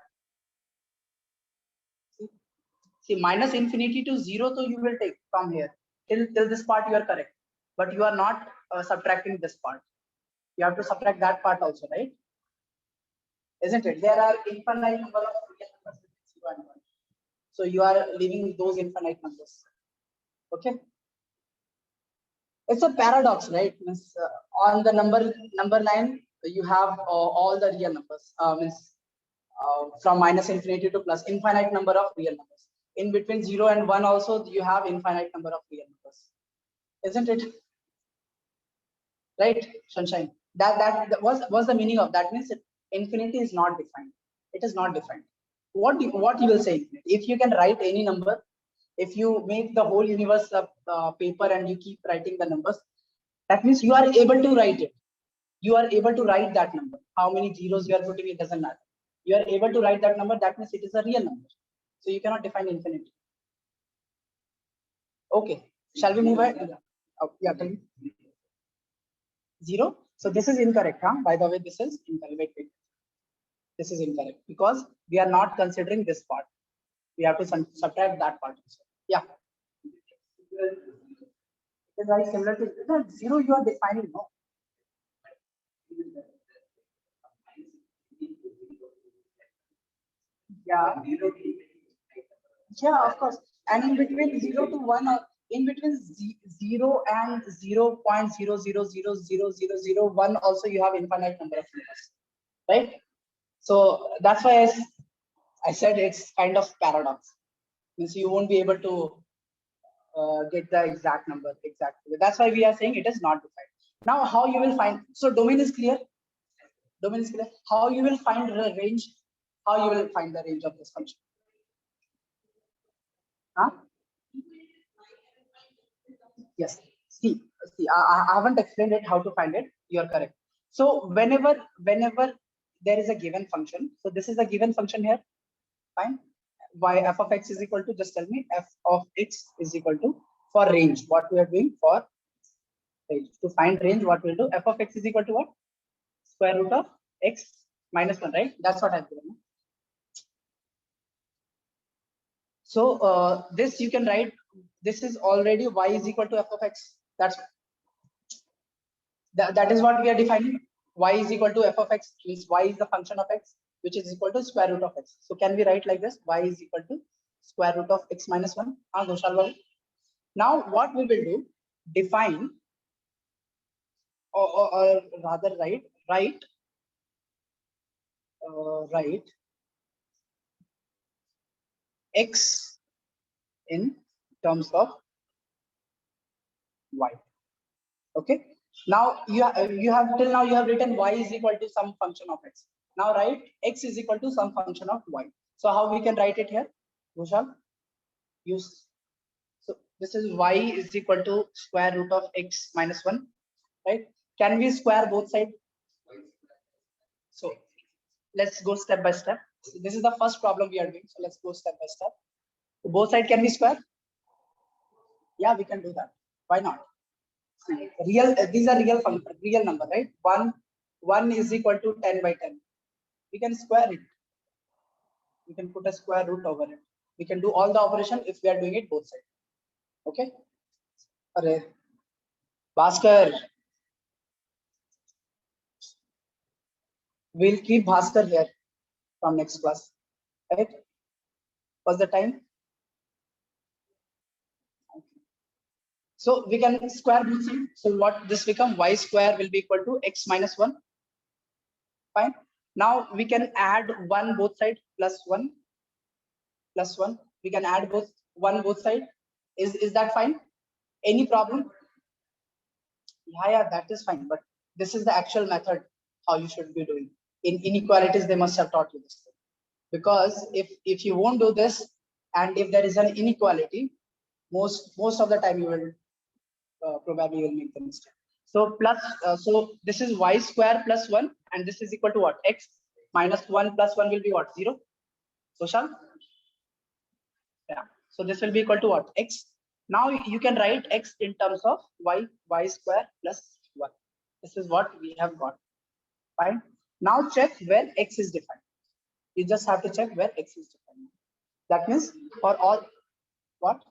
See, minus infinity to 0, so you will take from here till this part. You are correct, but you are not subtracting this part. You have to subtract that part also, right? Isn't it? There are infinite number of real numbers between 0 and 1. So you are leaving those infinite numbers. Okay. It's a paradox, right? Means, on the number line, you have all the real numbers. From minus infinity to plus infinite number of real numbers. In between 0 and 1 also, you have infinite number of real numbers. Isn't it? Right, Sunshine? That was the meaning of that. Means infinity is not defined. It is not defined. What you will say? If you can write any number If you make the whole universe a paper and you keep writing the numbers, that means you are able to write it. You are able to write that number. How many zeros you are putting, it doesn't matter. You are able to write that number, that means it is a real number. So you cannot define infinity. Okay, shall we move ahead? Oh, yeah, tell me. 0. So this is incorrect, huh? By the way, this is incorrect. Wait. This is incorrect because we are not considering this part. We have to subtract that part. Yeah. It is very similar to the 0 you are defining, no? Yeah. Yeah, of course. And in between 0 to 1, or in between 0 and 0.0000001, also you have infinite number of numbers, right? So that's why I said it's kind of paradox. Means you won't be able to get the exact number exactly. That's why we are saying it is not defined. Now, how you will find? So domain is clear. Domain is clear. How you will find the range? How you will find the range of this function? Huh? Yes. See, I haven't explained it how to find it. You are correct. So whenever there is a given function, so this is a given function here. Fine. Y f of x is equal to, just tell me, f of x is equal to, for range, what we are doing for range. To find range, what we'll do, f of x is equal to what? Square root of x minus 1, right? That's what I've given. So this you can write, this is already y is equal to f of x. That is what we are defining. Y is equal to f of x, means y is the function of x, which is equal to square root of x. So can we write like this? Y is equal to square root of x minus 1. Now what we will do, define, or rather write x in terms of y. Okay. Now you have till now you have written y is equal to some function of x. Now write x is equal to some function of y. So how we can write it here? Bhushal, use. So this is y is equal to square root of x minus 1, right? Can we square both sides? So let's go step by step. So this is the first problem we are doing. So let's go step by step. So both sides can we square? Yeah, we can do that. Why not? Real, these are real number, right? 1 is equal to 10 by 10. We can square it. We can put a square root over it. We can do all the operation if we are doing it both sides. Okay. Array. Bhaskar. We'll keep Bhaskar here from next class. Right? What's the time? So we can square both sides. So what this become? Y square will be equal to x minus 1. Fine. Now we can add 1 both sides, plus 1 plus 1. We can add one both sides. Is that fine? Any problem? Yeah, that is fine. But this is the actual method how you should be doing. In inequalities, they must have taught you this thing. Because if you won't do this, and if there is an inequality, most of the time you will probably will make the mistake. So so this is y square plus 1, and this is equal to what? X minus 1 plus 1 will be what? 0. So shall? Yeah. So this will be equal to what? X. Now you can write x in terms of y square plus 1. This is what we have got. Fine. Now check where x is defined. You just have to check where x is defined. That means for all what?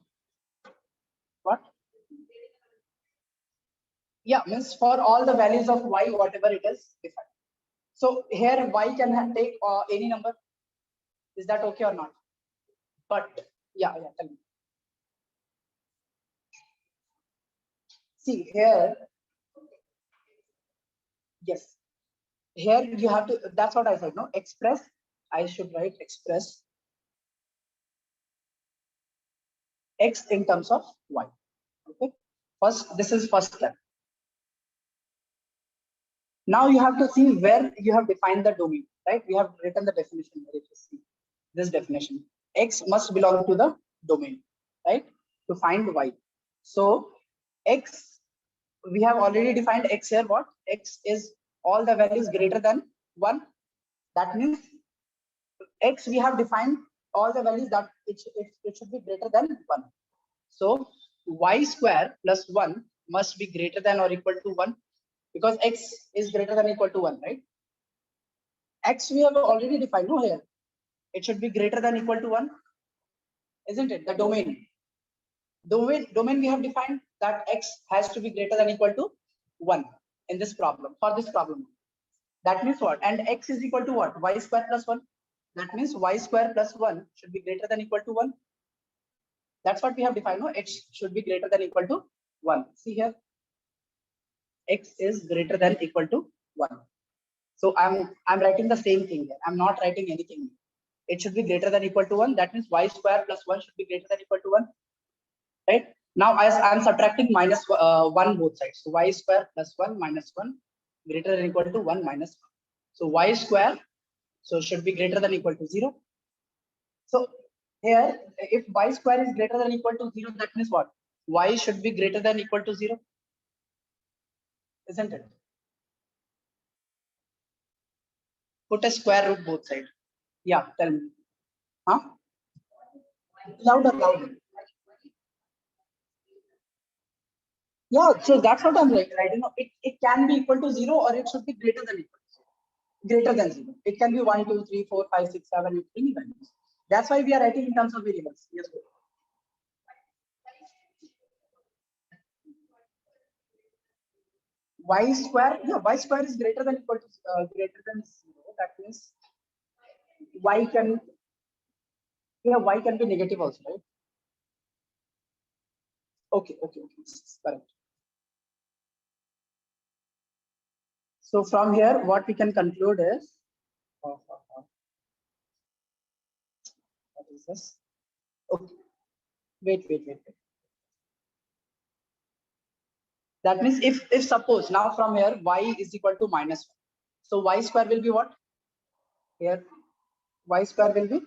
Yeah, means for all the values of y, whatever it is defined. So here y can take any number. Is that okay or not? But yeah, tell me. See here, yes. Here you have to, that's what I said, no? Express, I should write express x in terms of y. Okay. This is first step. Now you have to see where you have defined the domain, right? We have written the definition. If you see this definition, x must belong to the domain. right? To find y. So x, we have already defined x here. What? X is all the values greater than 1. That means x, we have defined all the values that it should be greater than 1. So y square plus 1 must be greater than or equal to 1, because x is greater than or equal to 1, right? X we have already defined, no, here. It should be greater than or equal to 1, isn't it? The domain. Domain we have defined that x has to be greater than or equal to 1 in this problem, for this problem. That means what? And x is equal to what? Y square plus 1. That means y square plus 1 should be greater than or equal to 1. That's what we have defined. No, x should be greater than or equal to 1. See here, x is greater than or equal to 1. So I'm writing the same thing here. I'm not writing anything. It should be greater than or equal to 1. That means y square plus 1 should be greater than or equal to 1. Right? Now as I'm subtracting minus 1 both sides. So y square plus 1 minus 1 greater than or equal to 1 minus 1. So y square so should be greater than or equal to 0. So here, if y square is greater than or equal to 0, that means what? Y should be greater than or equal to 0, isn't it? Put a square root both sides. Yeah, tell me. Huh? Louder, louder. Yeah, so that's what I'm like, right? You know, it can be equal to 0 or it should be greater than equal to 0. Greater than 0. It can be 1, 2, 3, 4, 5, 6, 7, any values. That's why we are writing in terms of variables. Yes, sir. Y square, yeah, y square is greater than equal to greater than 0. That means y can, yeah, y can be negative also, right? Okay, correct. So from here, what we can conclude is, what is this? Okay, wait. That means if suppose now from here y is equal to -1, so y square will be what? Here y square will be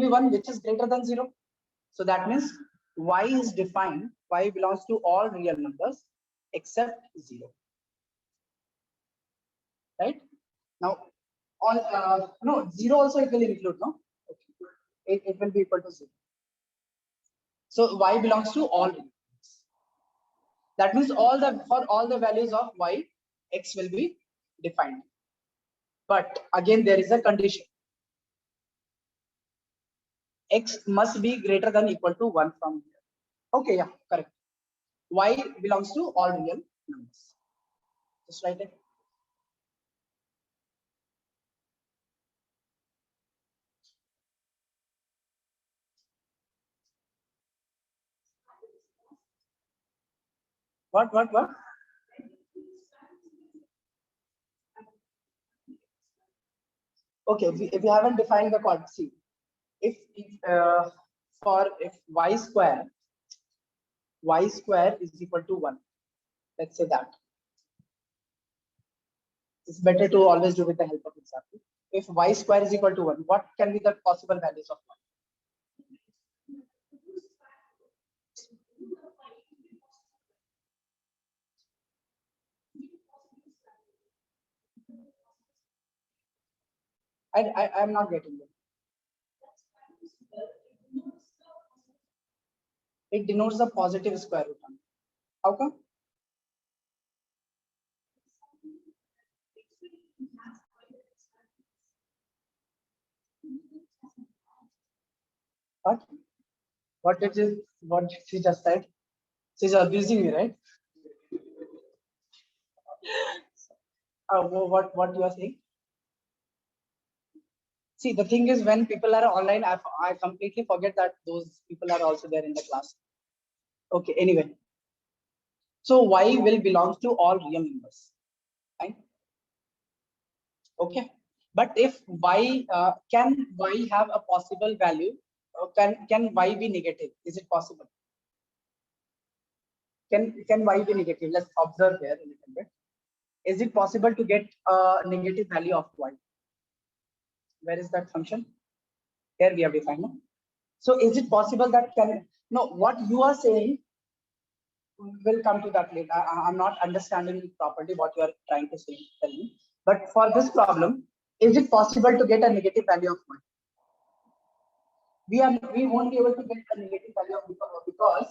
1, which is greater than 0. So that means y is defined, y belongs to all real numbers except 0. Right? Now on no, 0 also it will include, no? Okay. It will be equal to 0. So y belongs to all real numbers. That means for all the values of y, x will be defined. But again, there is a condition. X must be greater than equal to 1 from here. Okay, yeah, correct. Y belongs to all real numbers. Just write it. What? Okay, if we haven't defined the quantity, if y square is equal to 1, let's say that. It's better to always do with the help of example. If y square is equal to 1, what can be the possible values of y? I'm not getting it. It denotes the positive square root. How come? What? What did she just said? She's abusing me, right? What you are saying? See, the thing is, when people are online, I completely forget that those people are also there in the class. Okay, anyway. So y will belong to all real numbers, right? Okay. But if y can y have a possible value? Can y be negative? Is it possible? Can y be negative? Let's observe here a little bit. Is it possible to get a negative value of y? Where is that function? Here we have defined. No? So is it possible that no, what you are saying, will come to that later. I'm not understanding properly what you are trying to say, tell me. But for this problem, is it possible to get a negative value of 1? We won't be able to get a negative value of because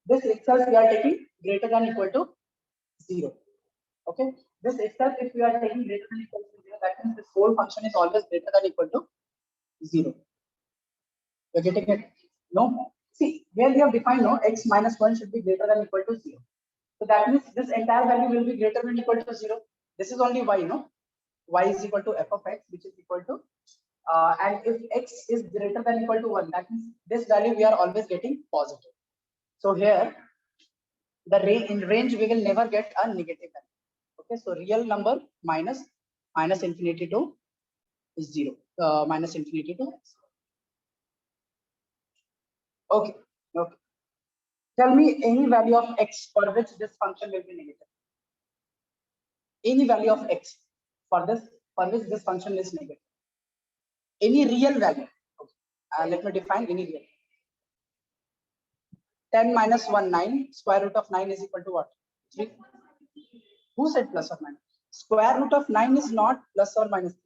this itself we are taking greater than equal to 0. Okay, this itself if we are taking greater than equal to 0, that means this whole function is always greater than equal to 0. You're getting it? No. See, where we have defined no x minus 1 should be greater than equal to 0. So that means this entire value will be greater than equal to 0. This is only y, no? Y is equal to f of x, which is equal to, and if x is greater than equal to 1, that means this value we are always getting positive. So here, in range we will never get a negative value. Okay, so real number minus infinity to 0, minus infinity to x. Okay, okay. Tell me any value of x for which this function will be negative. Any value of x for which this function is negative. Any real value. Okay. Let me define any real. 10 minus 1, 9. Square root of 9 is equal to what? 3. Who said plus or minus? Square root of 9 is not plus or minus 3.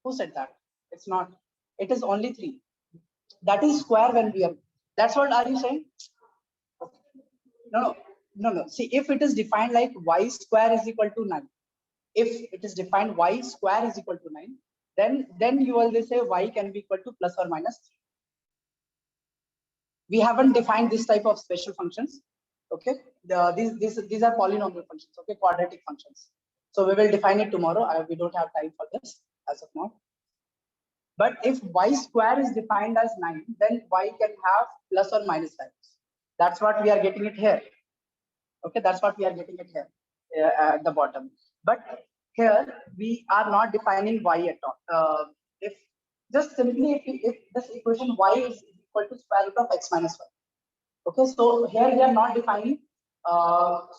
Who said that? It's not. It is only 3. That is square when we are. That's what are you saying? Okay. No. See, if it is defined like y square is equal to 9, if it is defined y square is equal to 9, then you always say y can be equal to plus or minus 3. We haven't defined this type of special functions. Okay, these are polynomial functions. Okay, quadratic functions. So we will define it tomorrow. We don't have time for this as of now. But if y square is defined as 9, then y can have plus or minus values. That's what we are getting it here. Okay, that's what we are getting it here at the bottom. But here we are not defining y at all. If just simply if this equation y is equal to square root of x minus 1. Okay, so here we are not defining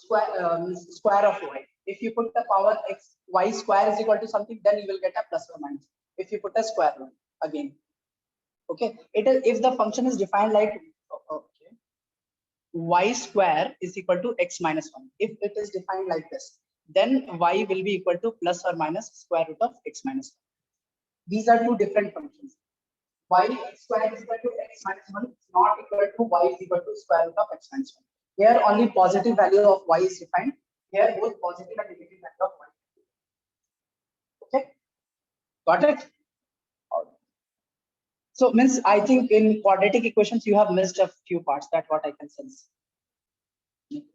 square of y. If you put the power x, y square is equal to something, then you will get a plus or minus. If you put a square one again, okay, it is if the function is defined like okay, y square is equal to x minus 1. If it is defined like this, then y will be equal to plus or minus square root of x minus 1. These are two different functions. Y square is equal to x minus 1 is not equal to y is equal to square root of x minus 1. Here only positive value of y is defined. Here both positive and negative value of y. Okay, got it? So means I think in quadratic equations you have missed a few parts. That's what I can sense.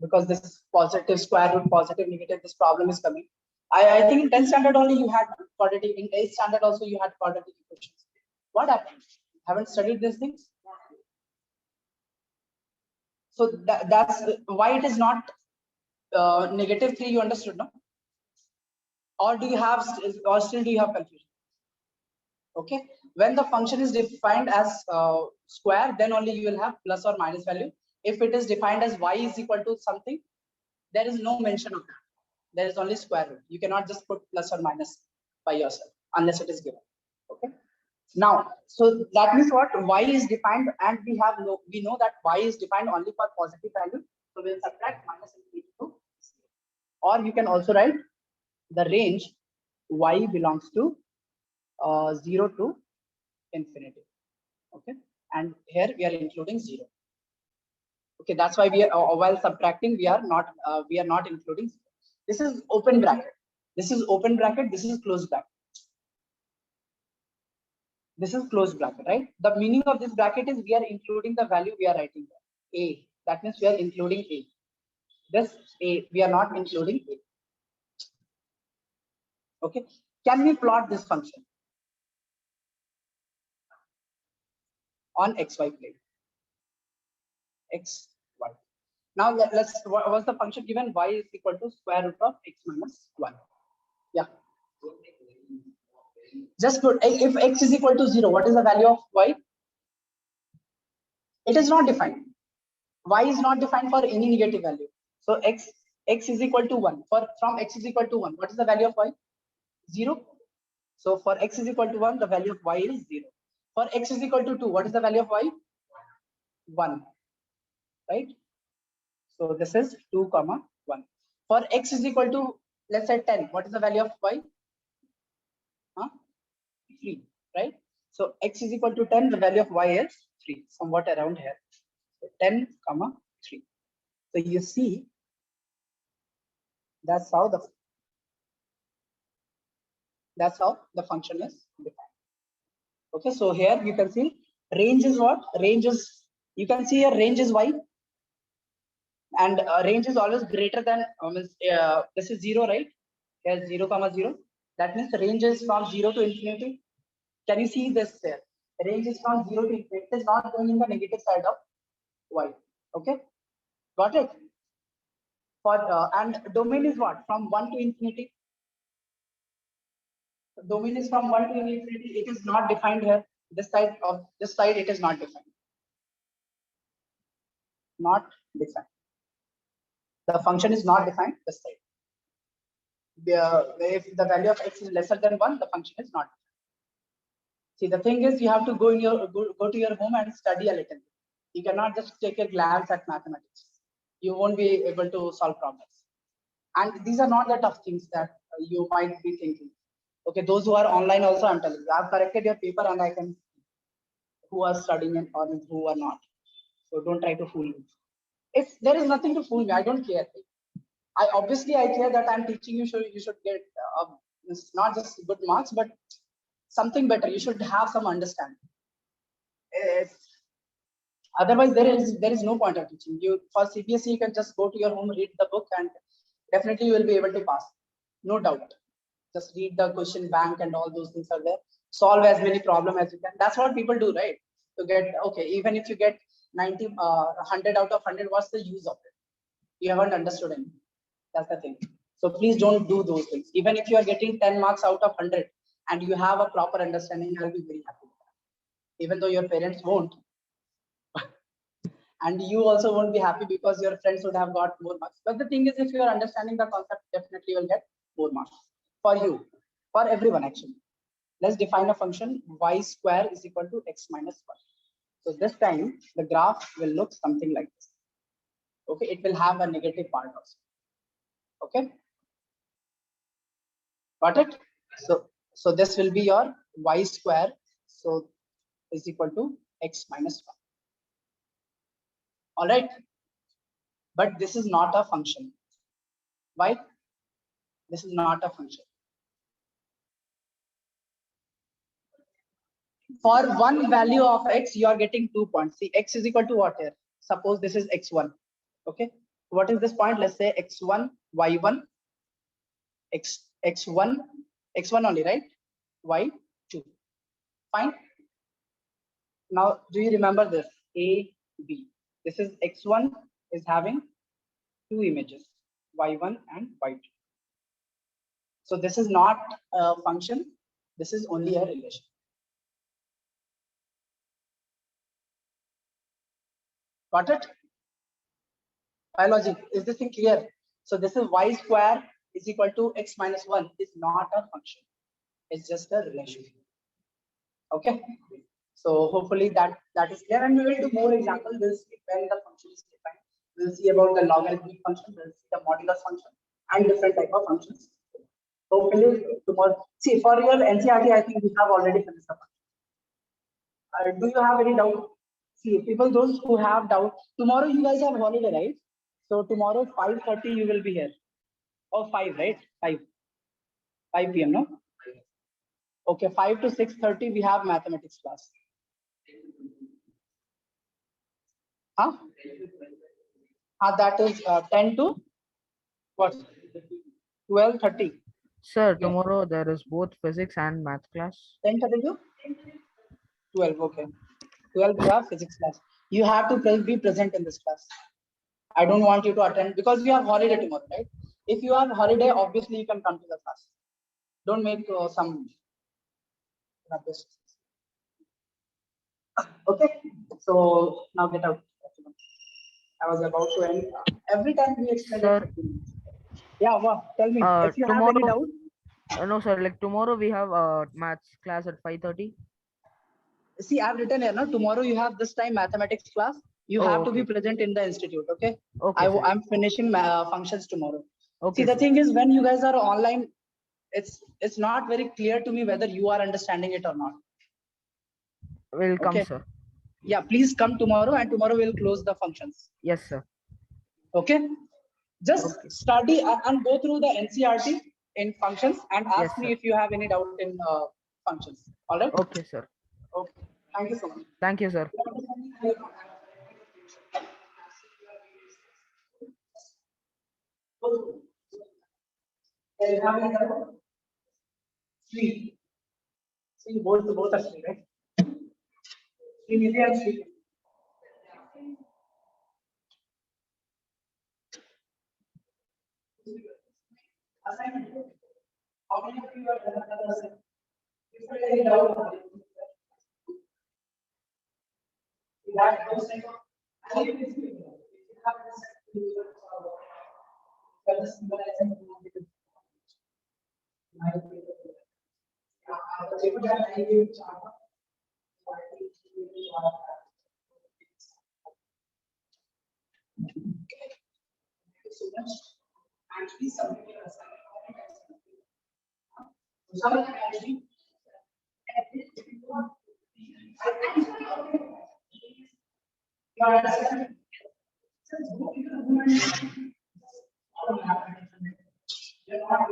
Because this positive square root, positive, negative, this problem is coming. I think in 10th standard only you had quadratic. In 8th standard also you had quadratic equations. What happened? Haven't studied these things? So that's why it is not negative 3. You understood, no? Or do you have, or still do you have confusion? Okay, when the function is defined as square, then only you will have plus or minus value. If it is defined as y is equal to something, there is no mention of that. There is only square root. You cannot just put plus or minus by yourself unless it is given. Okay. Now, so that means what y is defined, and we know that y is defined only for positive value. So we'll subtract minus infinity to 0. Or you can also write the range y belongs to 0 to infinity. Okay, and here we are including 0. Okay, that's why we are while subtracting we are not including 0. This is open bracket. This is open bracket. This is closed bracket. This is closed bracket, right? The meaning of this bracket is we are including the value we are writing there. A. That means we are including A. This A, we are not including A. Okay. Can we plot this function on XY plane? X, Y. Now let's, what's the function given? Y is equal to square root of x minus 1. Yeah. Just put, if x is equal to 0, what is the value of y? It is not defined. Y is not defined for any negative value. So x is equal to 1. From x is equal to 1, what is the value of y? 0. So for x is equal to 1, the value of y is 0. For x is equal to 2, what is the value of y? 1, right? So this is 2 comma 1. For x is equal to, let's say 10, what is the value of y? 3, right? So x is equal to 10, the value of y is 3, somewhat around here. So 10 comma 3. So you see, that's how the function is defined. Okay, so here you can see range is what? Range is, you can see here range is y, and range is always greater than this is 0, right? Here's 0 comma 0. That means the range is from 0 to infinity. Can you see this there? The range is from 0 to infinity. It is not going in the negative side of y. Okay, got it? For and domain is what? From 1 to infinity. The domain is from 1 to infinity. It is not defined here. This side it is not defined. Not defined. The function is not defined this side. If the value of x is lesser than 1, the function is not defined. See, the thing is, you have to go to your home and study a little. You cannot just take a glance at mathematics. You won't be able to solve problems. And these are not the tough things that you might be thinking. Okay, those who are online also, I'm telling you, I've corrected your paper and I can see who are studying and or who are not. So don't try to fool me. If there is nothing to fool me, I don't care. I care that I'm teaching you, so you should get it's not just good marks, but something better. You should have some understanding. Otherwise, there is no point of teaching. You for CBSE, you can just go to your home, read the book, and definitely you will be able to pass. No doubt. Just read the question bank and all those things are there. Solve as many problems as you can. That's what people do, right? To get, okay, even if you get 90, 100 out of 100, what's the use of it? You haven't understood anything. That's the thing. So please don't do those things. Even if you are getting 10 marks out of 100 and you have a proper understanding, I'll be very happy with that. Even though your parents won't. And you also won't be happy because your friends would have got more marks. But the thing is, if you are understanding the concept, definitely you will get more marks. For you, for everyone actually. Let's define a function y square is equal to x minus 1. So this time the graph will look something like this. Okay, it will have a negative part also. Okay, got it? So this will be your y square, so is equal to x minus 1. All right, but this is not a function. Why? This is not a function. For one value of x, you are getting 2 points. See, x is equal to what here? Suppose this is x1. Okay, what is this point? Let's say x1, y1, x1, x1 only, right? Y2. Fine. Now, do you remember this? A, B. This is x1 is having 2 images, y1 and y2. So this is not a function. This is only a relation. Got it? Biology, is this thing clear? So this is y square is equal to x minus 1 is not a function. It's just a relation. Okay. So hopefully that is clear, and we will do more examples. We'll see when the function is defined. We'll see about the logarithmic function. We'll see the modulus function and different type of functions. Hopefully tomorrow. See, for your NCERT, I think we have already finished the function. Do you have any doubt? See, people, those who have doubt, tomorrow you guys have holiday, right? So tomorrow 5:30 you will be here. Oh, 5, right? 5 p.m. No? Okay, 5 to 6:30 we have mathematics class. Huh? That is 10 to what? 12:30.
Sir,
Okay.
tomorrow there is both physics and math class.
10:30 to 12. Okay. 12 you have physics class. You have to be present in this class. I don't want you to attend because you have holiday tomorrow, right? If you have holiday, obviously you can come to the class. Don't make some rubbish. Okay. So now get out. I was about to end. Every time we explain
Sir.
it 15 minutes. Yeah, well, tell me if you have any doubt.
No, sir. Like tomorrow we have maths class at 5:30.
See, I've written here, no, tomorrow you have this time mathematics class. You
Oh,
have to be
okay.
present in the institute, okay?
Okay, sir.
I'm finishing functions tomorrow.
Okay,
See, the
sir.
thing is, when you guys are online, it's not very clear to me whether you are understanding it or not.
Will come,
Okay.
sir.
Yeah, please come tomorrow, and tomorrow we'll close the functions.
Yes, sir.
Okay. Just
Okay.
study and go through the NCRT in functions and ask
Yes,
me
sir.
if you have any doubt in functions. All right.
Okay, sir.
Okay. Thank you so much.
Thank you, sir.
Sleep. See, both are sleep, right? Sleep easy and sleep. Assignment. How many of you have done another assignment? If there is any doubt, you have no second. I think it's good. If you have a second, you will solve it. But the symbolizing will be the so much and please submit your assignment. Some actually your assignment. You're not